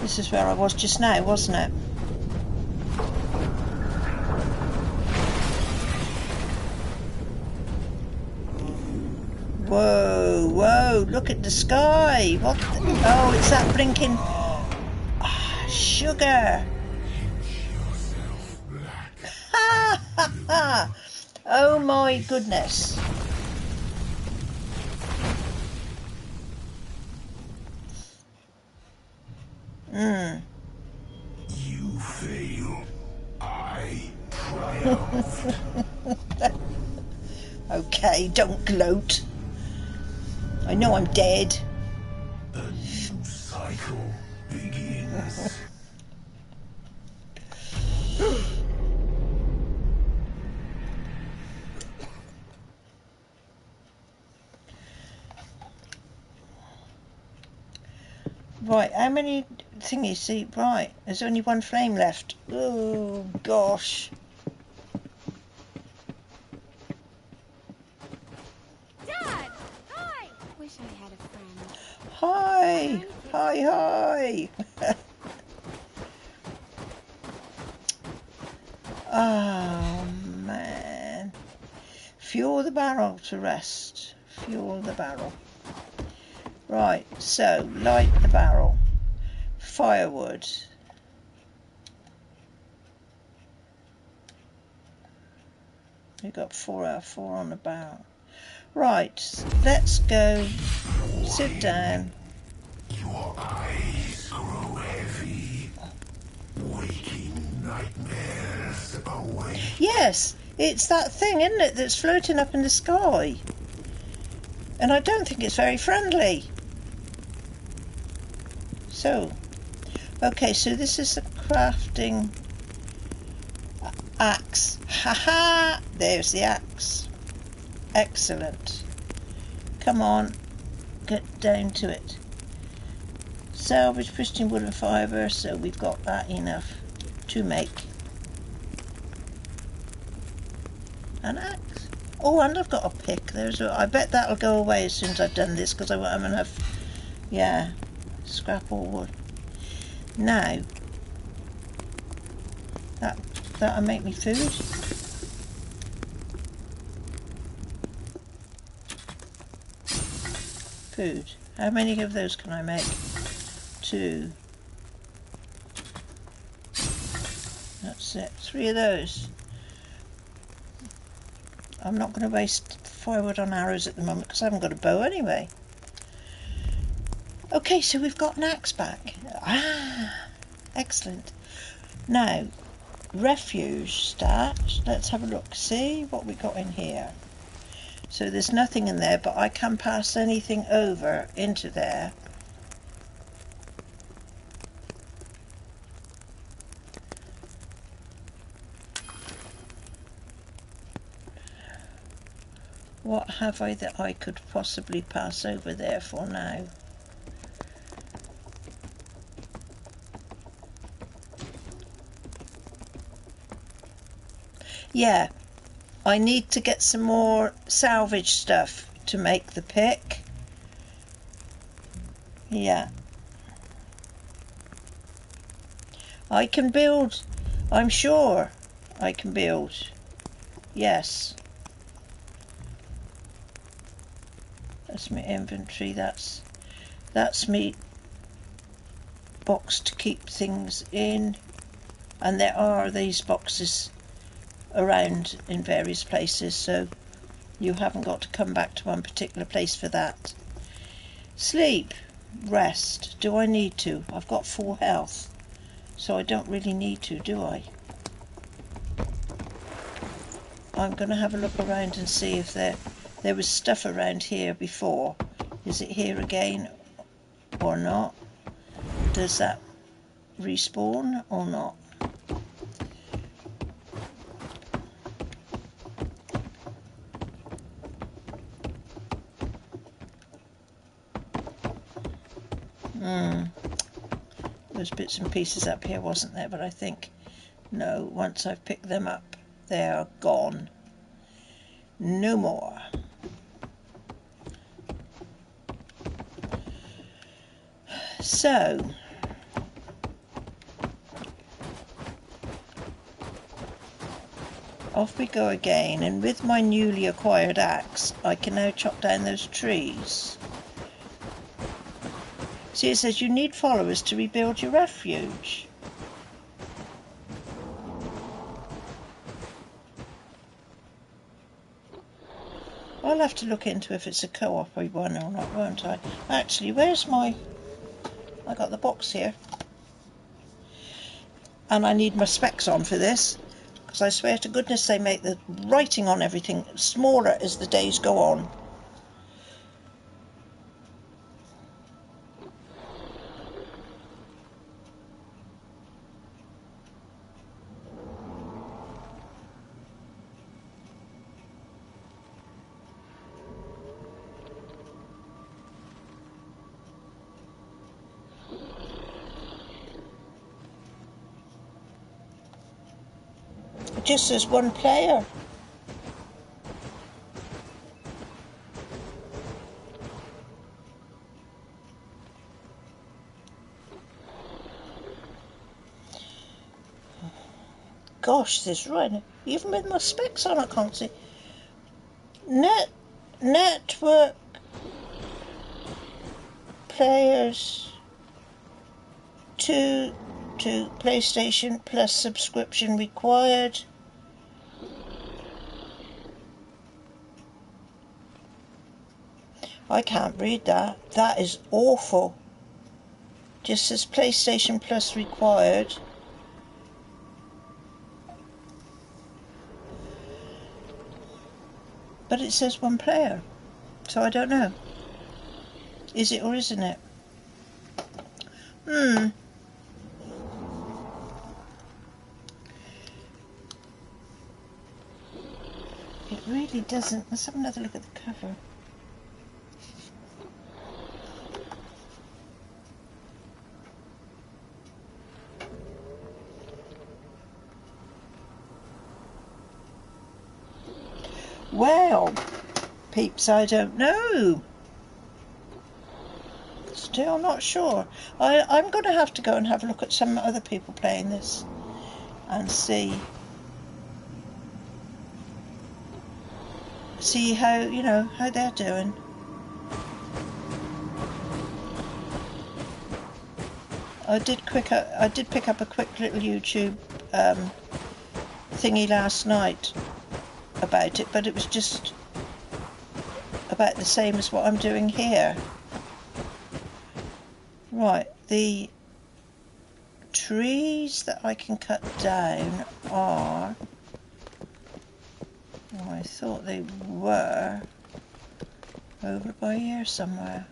This is where I was just now, wasn't it? Whoa, whoa, look at the sky. What the, oh, it's that blinking sugar. Ha ha ha. Oh my goodness. You fail. I triumph. Okay, don't gloat. I know I'm dead. A new cycle begins. Right, how many thingies? See, right, there's only one flame left. Oh, gosh. Dad! Hi! Wish I had a friend. Hi! Hi, hi! Oh, man. Fuel the barrel to rest. Fuel the barrel. Right, so, light the barrel. Firewood. We've got 4 out of 4 on the barrel. Right, let's go. Sit down. Your eyes grow heavy. Waking nightmares await. Yes, it's that thing, isn't it, that's floating up in the sky. And I don't think it's very friendly. So, okay, so this is the crafting axe. Haha! There's the axe. Excellent. Come on, get down to it. Salvage pristine wood and fibre, so we've got that enough to make an axe. Oh, and I've got a pick. I bet that'll go away as soon as I've done this, because I'm going to have, yeah, scrap or wood. Now, that'll make me food. Food. How many of those can I make? 2. That's it. 3 of those. I'm not going to waste firewood on arrows at the moment because I haven't got a bow anyway. Okay, so we've got an axe back. Ah, excellent. Now, refuge stash. Let's have a look. See what we got in here. So there's nothing in there, but I can pass anything over into there. What have I that I could possibly pass over there for now? Yeah, I need to get some more salvage stuff to make the pick. Yeah. I can build, I'm sure I can build. Yes. That's my inventory, that's me box to keep things in. And there are these boxes around in various places, so you haven't got to come back to one particular place for that. Sleep, rest. Do I need to? I've got 4 health, so I don't really need to, do I? I'm going to have a look around and see if there was stuff around here before. Is it here again or not? Does that respawn or not? There's bits and pieces up here, wasn't there? But I think, no, once I've picked them up, they are gone. No more. So, Off we go again, and with my newly acquired axe, I can now chop down those trees. See, it says you need followers to rebuild your refuge. I'll have to look into if it's a co-op one or not, won't I? Actually, where's my... I got the box here. And I need my specs on for this, because I swear to goodness they make the writing on everything smaller as the days go on. It just says one player. Gosh, this right. Even with my specs on, I can't see. Network players to PlayStation Plus subscription required. I can't read that. That is awful. Just says PlayStation Plus required. But it says one player. So I don't know. Is it or isn't it? It really doesn't. Let's have another look at the cover. Well, peeps, I don't know. Still not sure. I'm going to have to go and have a look at some other people playing this and see how, you know, how they're doing. I did pick up a quick little YouTube thingy last night about it, but it was just about the same as what I'm doing here. Right, the trees that I can cut down are, well, I thought they were over by here somewhere.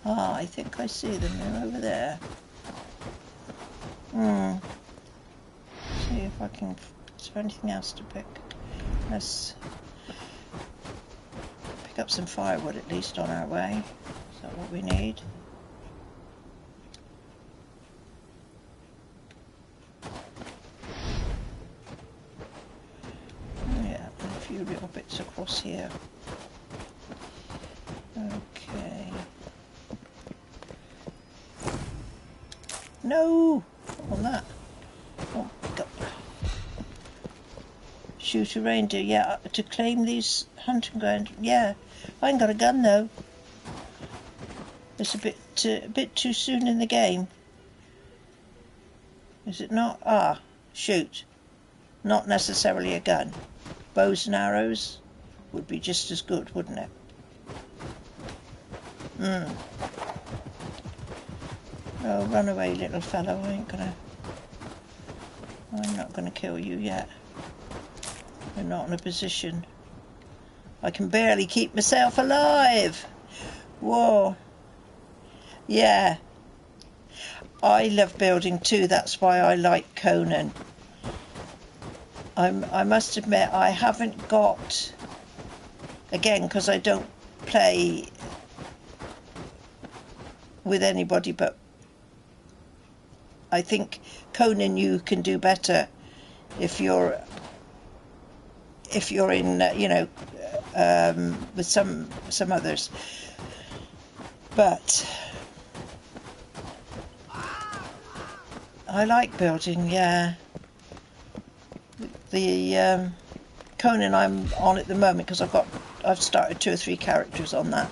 Ah, I think I see them. They're over there. See if I can... Is there anything else to pick? Let's pick up some firewood at least on our way. Is that what we need? Yeah, and a few little bits across here. Okay. No! On that. Oh, God. Shoot a reindeer. Yeah, to claim these hunting grounds. Yeah, I ain't got a gun though. It's a bit too soon in the game. Is it not? Ah, shoot. Not necessarily a gun. Bows and arrows would be just as good, wouldn't it? Oh, run away, little fellow. I'm not gonna kill you yet. I'm not in a position. I can barely keep myself alive. Whoa. Yeah. I love building too. That's why I like Conan. I must admit I haven't got, again, because I don't play with anybody, but I think Conan you can do better if you're in you know, with some others, but I like building, yeah. The Conan I'm on at the moment, because I've started 2 or 3 characters on that.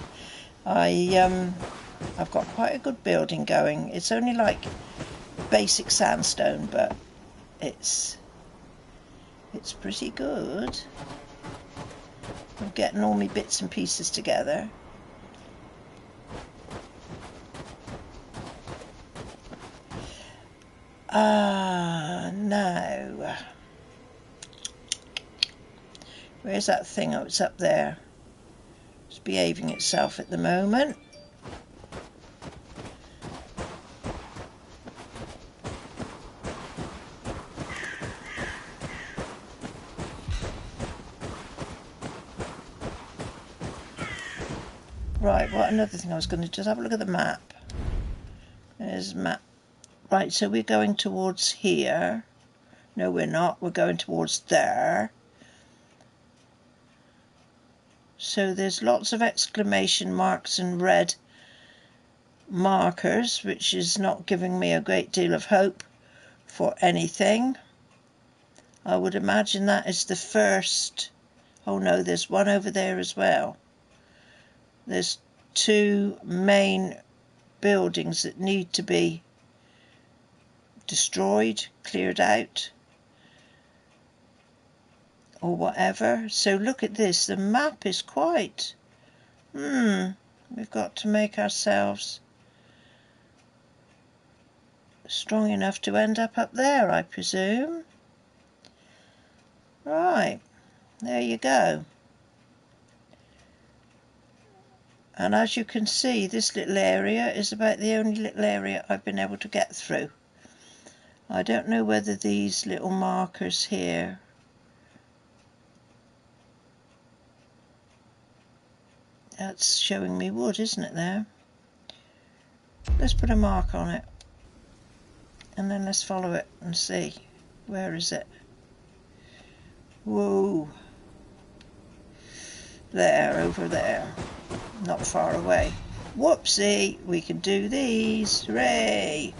I've got quite a good building going. It's only like basic sandstone, but it's pretty good. I'm getting all my bits and pieces together. Now, where's that thing? Oh, it's up there. It's behaving itself at the moment. Right, what another thing I was going to just have a look at the map. There's the map. Right, so we're going towards here. No, we're not. We're going towards there. So there's lots of exclamation marks and red markers, which is not giving me a great deal of hope for anything. I would imagine that is the first. Oh no, there's one over there as well. There's 2 main buildings that need to be destroyed, cleared out, or whatever. So look at this, the map is quite we've got to make ourselves strong enough to end up there, I presume. Right, there you go. And as you can see, this little area is about the only little area I've been able to get through. I don't know whether these little markers here that's showing me wood, isn't it there? Let's put a mark on it and then let's follow it and see. Where is it? Whoa. There, over there. Not far away. Whoopsie, we can do these. Hooray!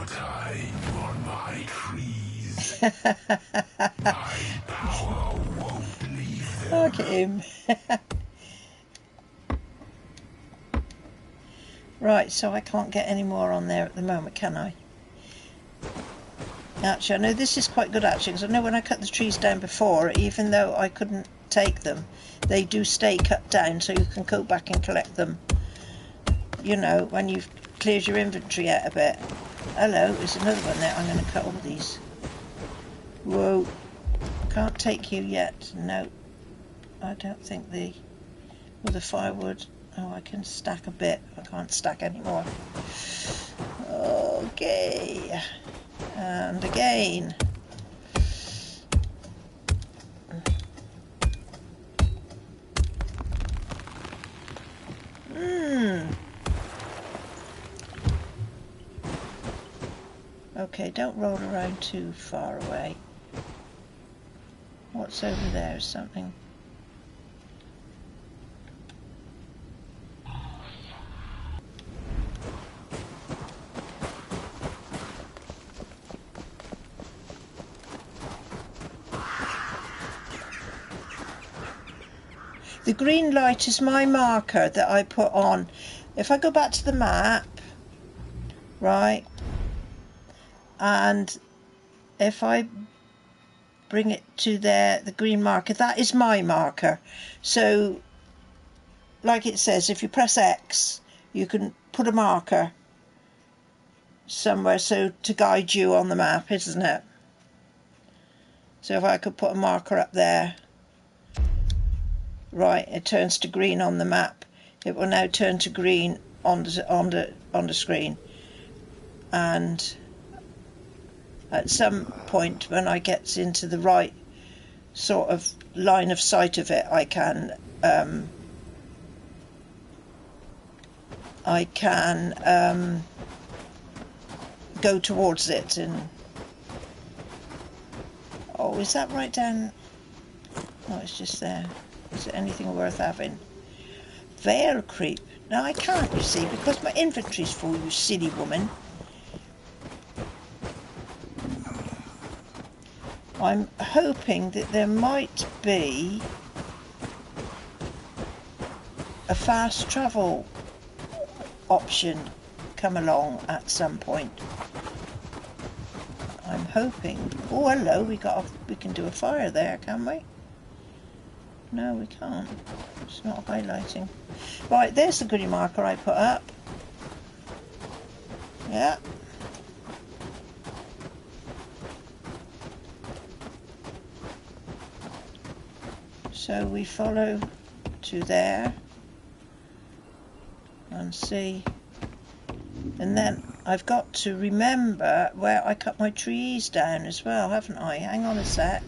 Time on my trees. My power won't leave them. Look at him. Right, so I can't get any more on there at the moment, can I? Actually, I know this is quite good actually, because I know when I cut the trees down before, even though I couldn't take them, they do stay cut down, so you can go back and collect them, you know, when you've cleared your inventory out a bit. Hello, there's another one there. I'm going to cut all these. Whoa. Can't take you yet. No. I don't think the firewood. Oh, I can stack a bit. I can't stack anymore. Okay. And again. Okay, don't roll around too far away. What's over there? Something. The green light is my marker that I put on. If I go back to the map, right, and if I bring it to there, the green marker, that is my marker. So, like it says, if you press X, you can put a marker somewhere so to guide you on the map, isn't it? So if I could put a marker up there, right, it turns to green on the map. It will now turn to green on the screen, and at some point when I get into the right sort of line of sight of it, I can go towards it. And oh, is that right down? Oh, it's just there. Is it anything worth having? Veil creep. Now I can't, you see, because my inventory's full, you silly woman. I'm hoping that there might be a fast travel option come along at some point. I'm hoping. Oh, hello, we can do a fire there, can we? No, we can't. It's not highlighting. Right, there's the goodie marker I put up. Yeah. So we follow to there and see. And then I've got to remember where I cut my trees down as well, haven't I? Hang on a sec.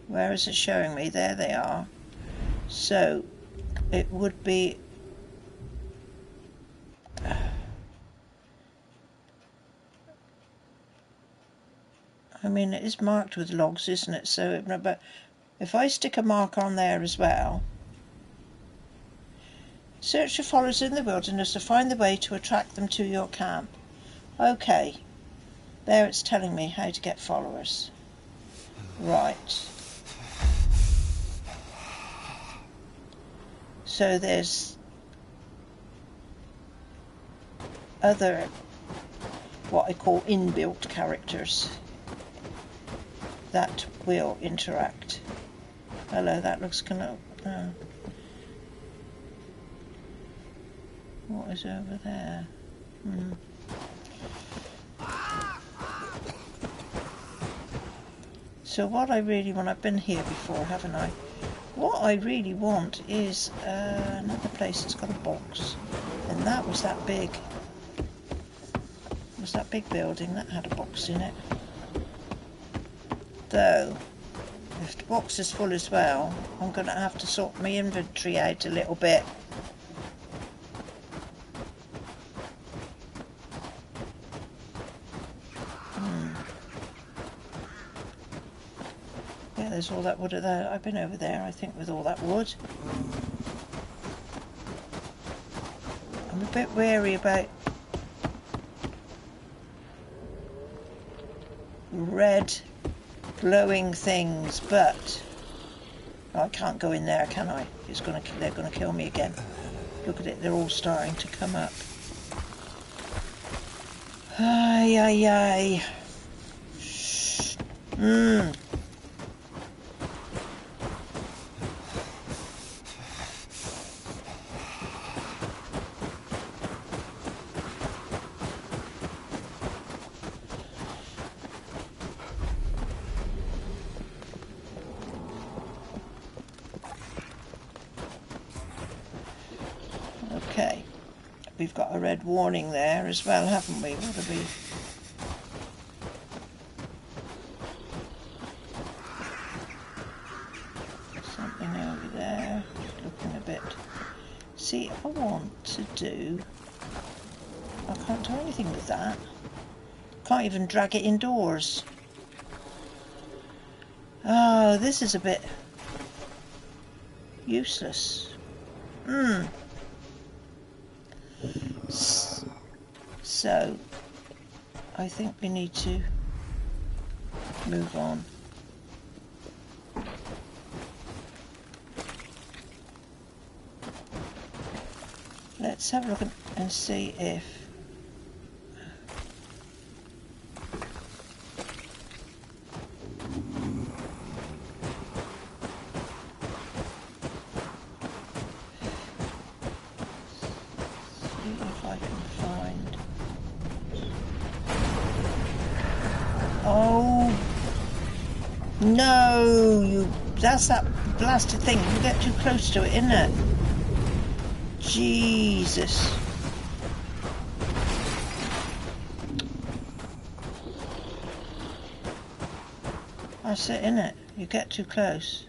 Where is it showing me? There they are. So it would be I mean, it is marked with logs, isn't it? So, but if I stick a mark on there as well, search for followers in the wilderness to find the way to attract them to your camp. Okay, there it's telling me how to get followers. Right. So there's other, what I call inbuilt characters that will interact. Hello, that looks kind of... what is over there? So what I really want, I've been here before, haven't I? What I really want is another place that's got a box. And that was that big building that had a box in it. Though, if the box is full as well, I'm going to have to sort my inventory out a little bit. Yeah, there's all that wood there. I've been over there, I think, with all that wood. I'm a bit wary about red glowing things, but I can't go in there, can I? They're gonna kill me again. Look at it, they're all starting to come up. Ay, ay, ay. Okay, we've got a red warning there as well, haven't we? What have we? Something over there, looking a bit. See, I want to do... I can't do anything with that. Can't even drag it indoors. Oh, this is a bit useless. So, I think we need to move on. Let's have a look and see if... I can find... Oh no, that's that blasted thing. You get too close to it, isn't it? Jesus. That's it, innit? You get too close.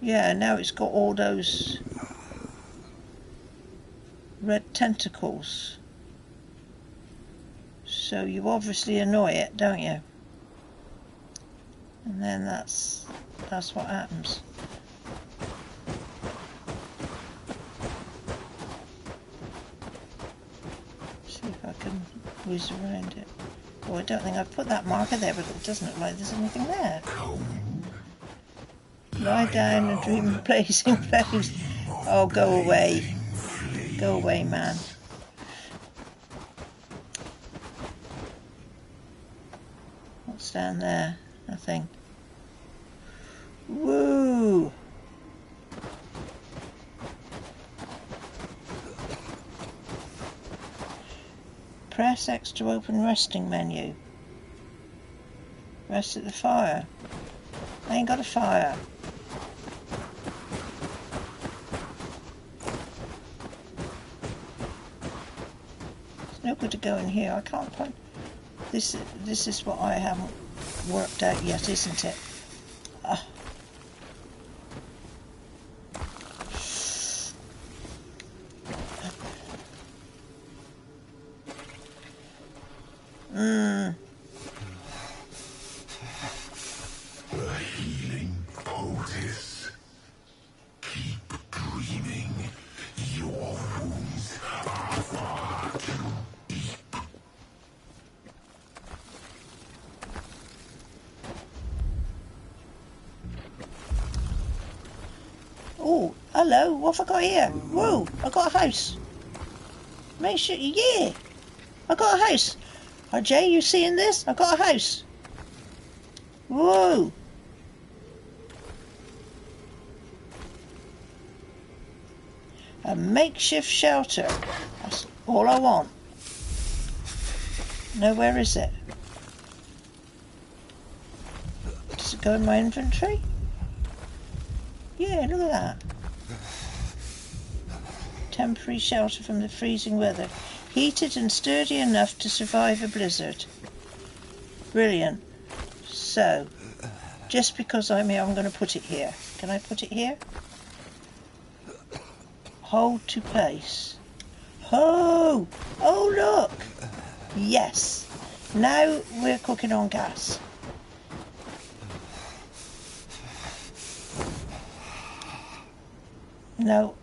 Yeah, now it's got all those red tentacles. So you obviously annoy it, don't you? And then that's what happens. See if I can whiz around it. Oh, I don't think I've put that marker there, but it doesn't look like there's anything there. Lie down and dream of blazing flames. Oh, go away. Go away, man. What's down there? Nothing. Woo! Press X to open resting menu. Rest at the fire. I ain't got a fire. It's no good to go in here. I can't find... This is what I haven't worked out yet, isn't it? The healing poultice. Keep dreaming. Your wounds are far too deep. Oh, hello, what have I got here? Whoa, I got a house. Make sure, yeah, I got a house. Oh, Jay, you seeing this? I got a house. Whoa. A makeshift shelter. That's all I want. No, where is it? Does it go in my inventory? Yeah, look at that. Temporary shelter from the freezing weather. Heated and sturdy enough to survive a blizzard. Brilliant. So, just because I'm here, I'm going to put it here. Can I put it here? Hold to place. Oh! Oh, look! Yes. Now we're cooking on gas. No.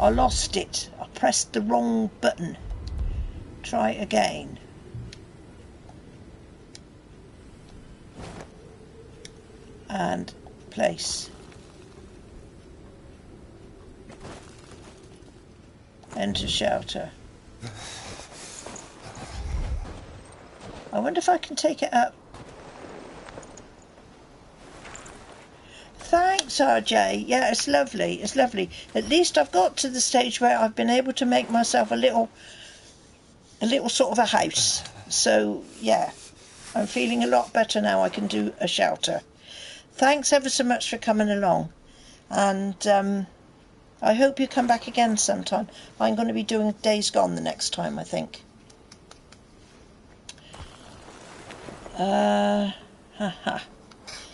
I lost it. I pressed the wrong button. Try it again. And place. Enter shelter. I wonder if I can take it up. Thanks, RJ. Yeah, it's lovely. It's lovely. At least I've got to the stage where I've been able to make myself a little sort of a house. So, yeah, I'm feeling a lot better now. I can do a shelter. Thanks ever so much for coming along. And I hope you come back again sometime. I'm going to be doing Days Gone the next time, I think.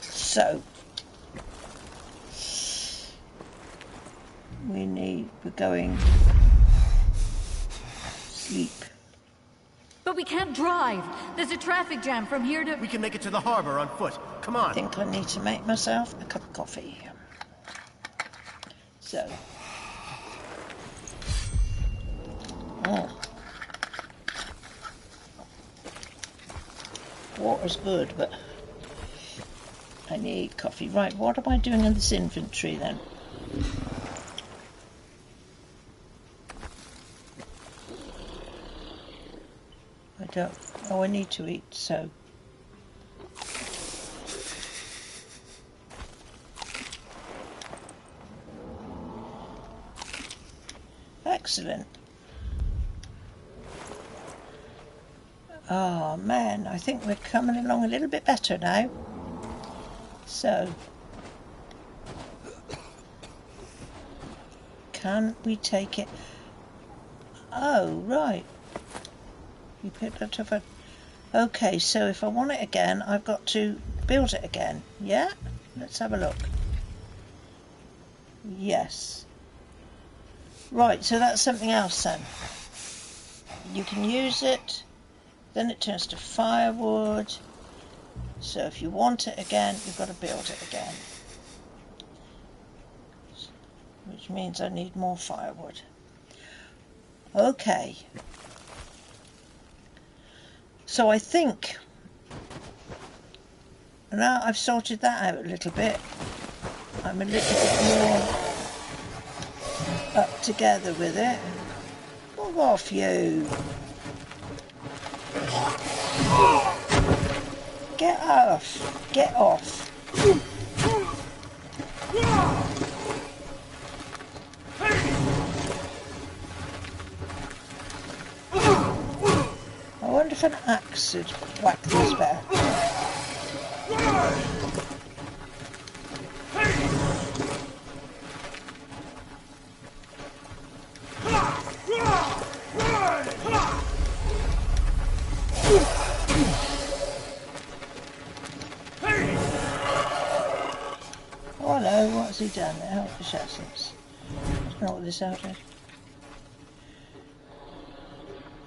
So... we're going sleep. But we can't drive. There's a traffic jam from here to... We can make it to the harbor on foot. Come on. I think I need to make myself a cup of coffee. So. Water's good, but I need coffee. Right, what am I doing in this inventory then? I need to eat, so. Excellent. Oh man, I think we're coming along a little bit better now. So. Can we take it? Oh, right. You picked that up. Okay, so if I want it again, I've got to build it again. Yeah? Let's have a look. Yes. Right, so that's something else then. You can use it, then it turns to firewood, So if you want it again, you've got to build it again. Which means I need more firewood. Okay. So I think now I've sorted that out a little bit, I'm a little bit more up together with it. Move off, you. Get off. Get off. I wonder if an axe would whack these better. Oh no, what's he done? Elfish essence. That's not what this out is.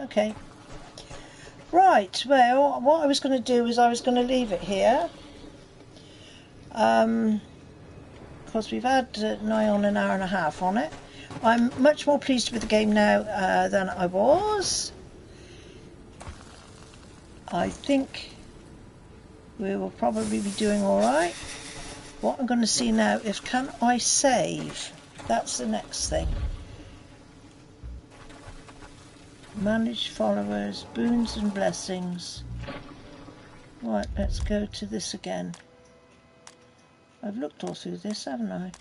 Okay. Right, well, what I was going to do is I was going to leave it here. Because we've had nigh on an hour and a half on it. I'm much more pleased with the game now than I was. I think we will probably be doing alright. What I'm going to see now is, can I save? That's the next thing. Manage followers, boons and blessings. Right, let's go to this again. I've looked all through this, haven't I?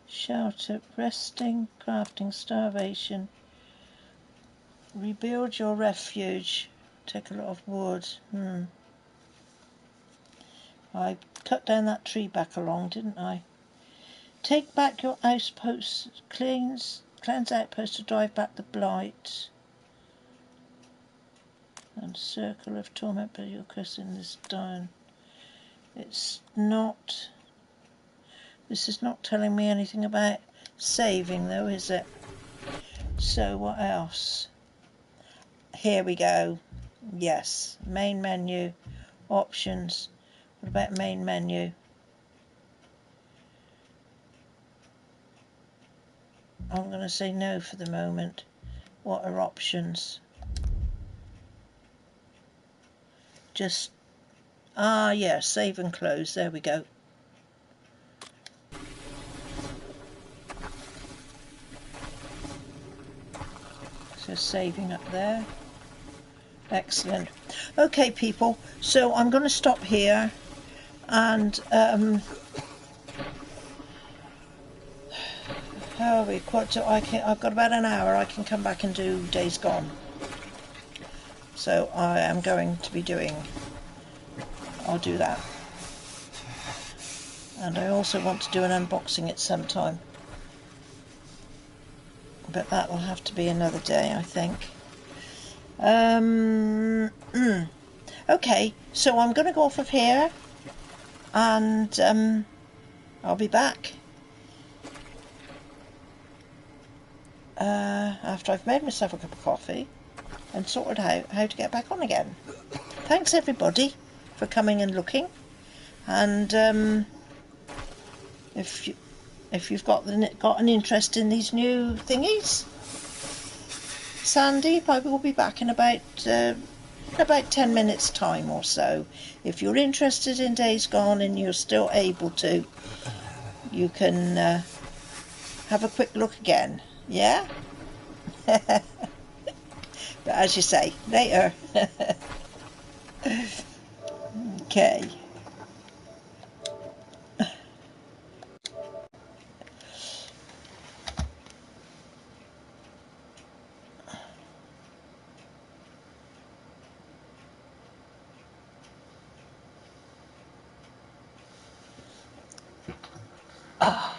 Shelter, resting, crafting, starvation. Rebuild your refuge. Take a lot of wood. I cut down that tree back along, didn't I? Take back your outposts. Cleanse outposts to drive back the blight. And circle of torment, but you're cursing this down. It's not. This is not telling me anything about saving, though, is it? So what else? Here we go. Yes, main menu, options. What about main menu? I'm going to say no for the moment. What are options? Just, yeah, save and close. There we go. So saving up there. Excellent. Okay, people. So I'm going to stop here, and how are we? I've got about an hour. I can come back and do Days Gone. So I am going to be doing. I'll do that. And I also want to do an unboxing at some time. But that will have to be another day, I think. Okay, so I'm going to go off of here, and I'll be back after I've made myself a cup of coffee and sorted out how to get back on again. Thanks everybody for coming and looking, and if you've got an interest in these new thingies, Sandy, I will be back in about 10 minutes time or so. If you're interested in Days Gone and you're still able to, you can have a quick look again, yeah? But as you say, later. Okay. Ah.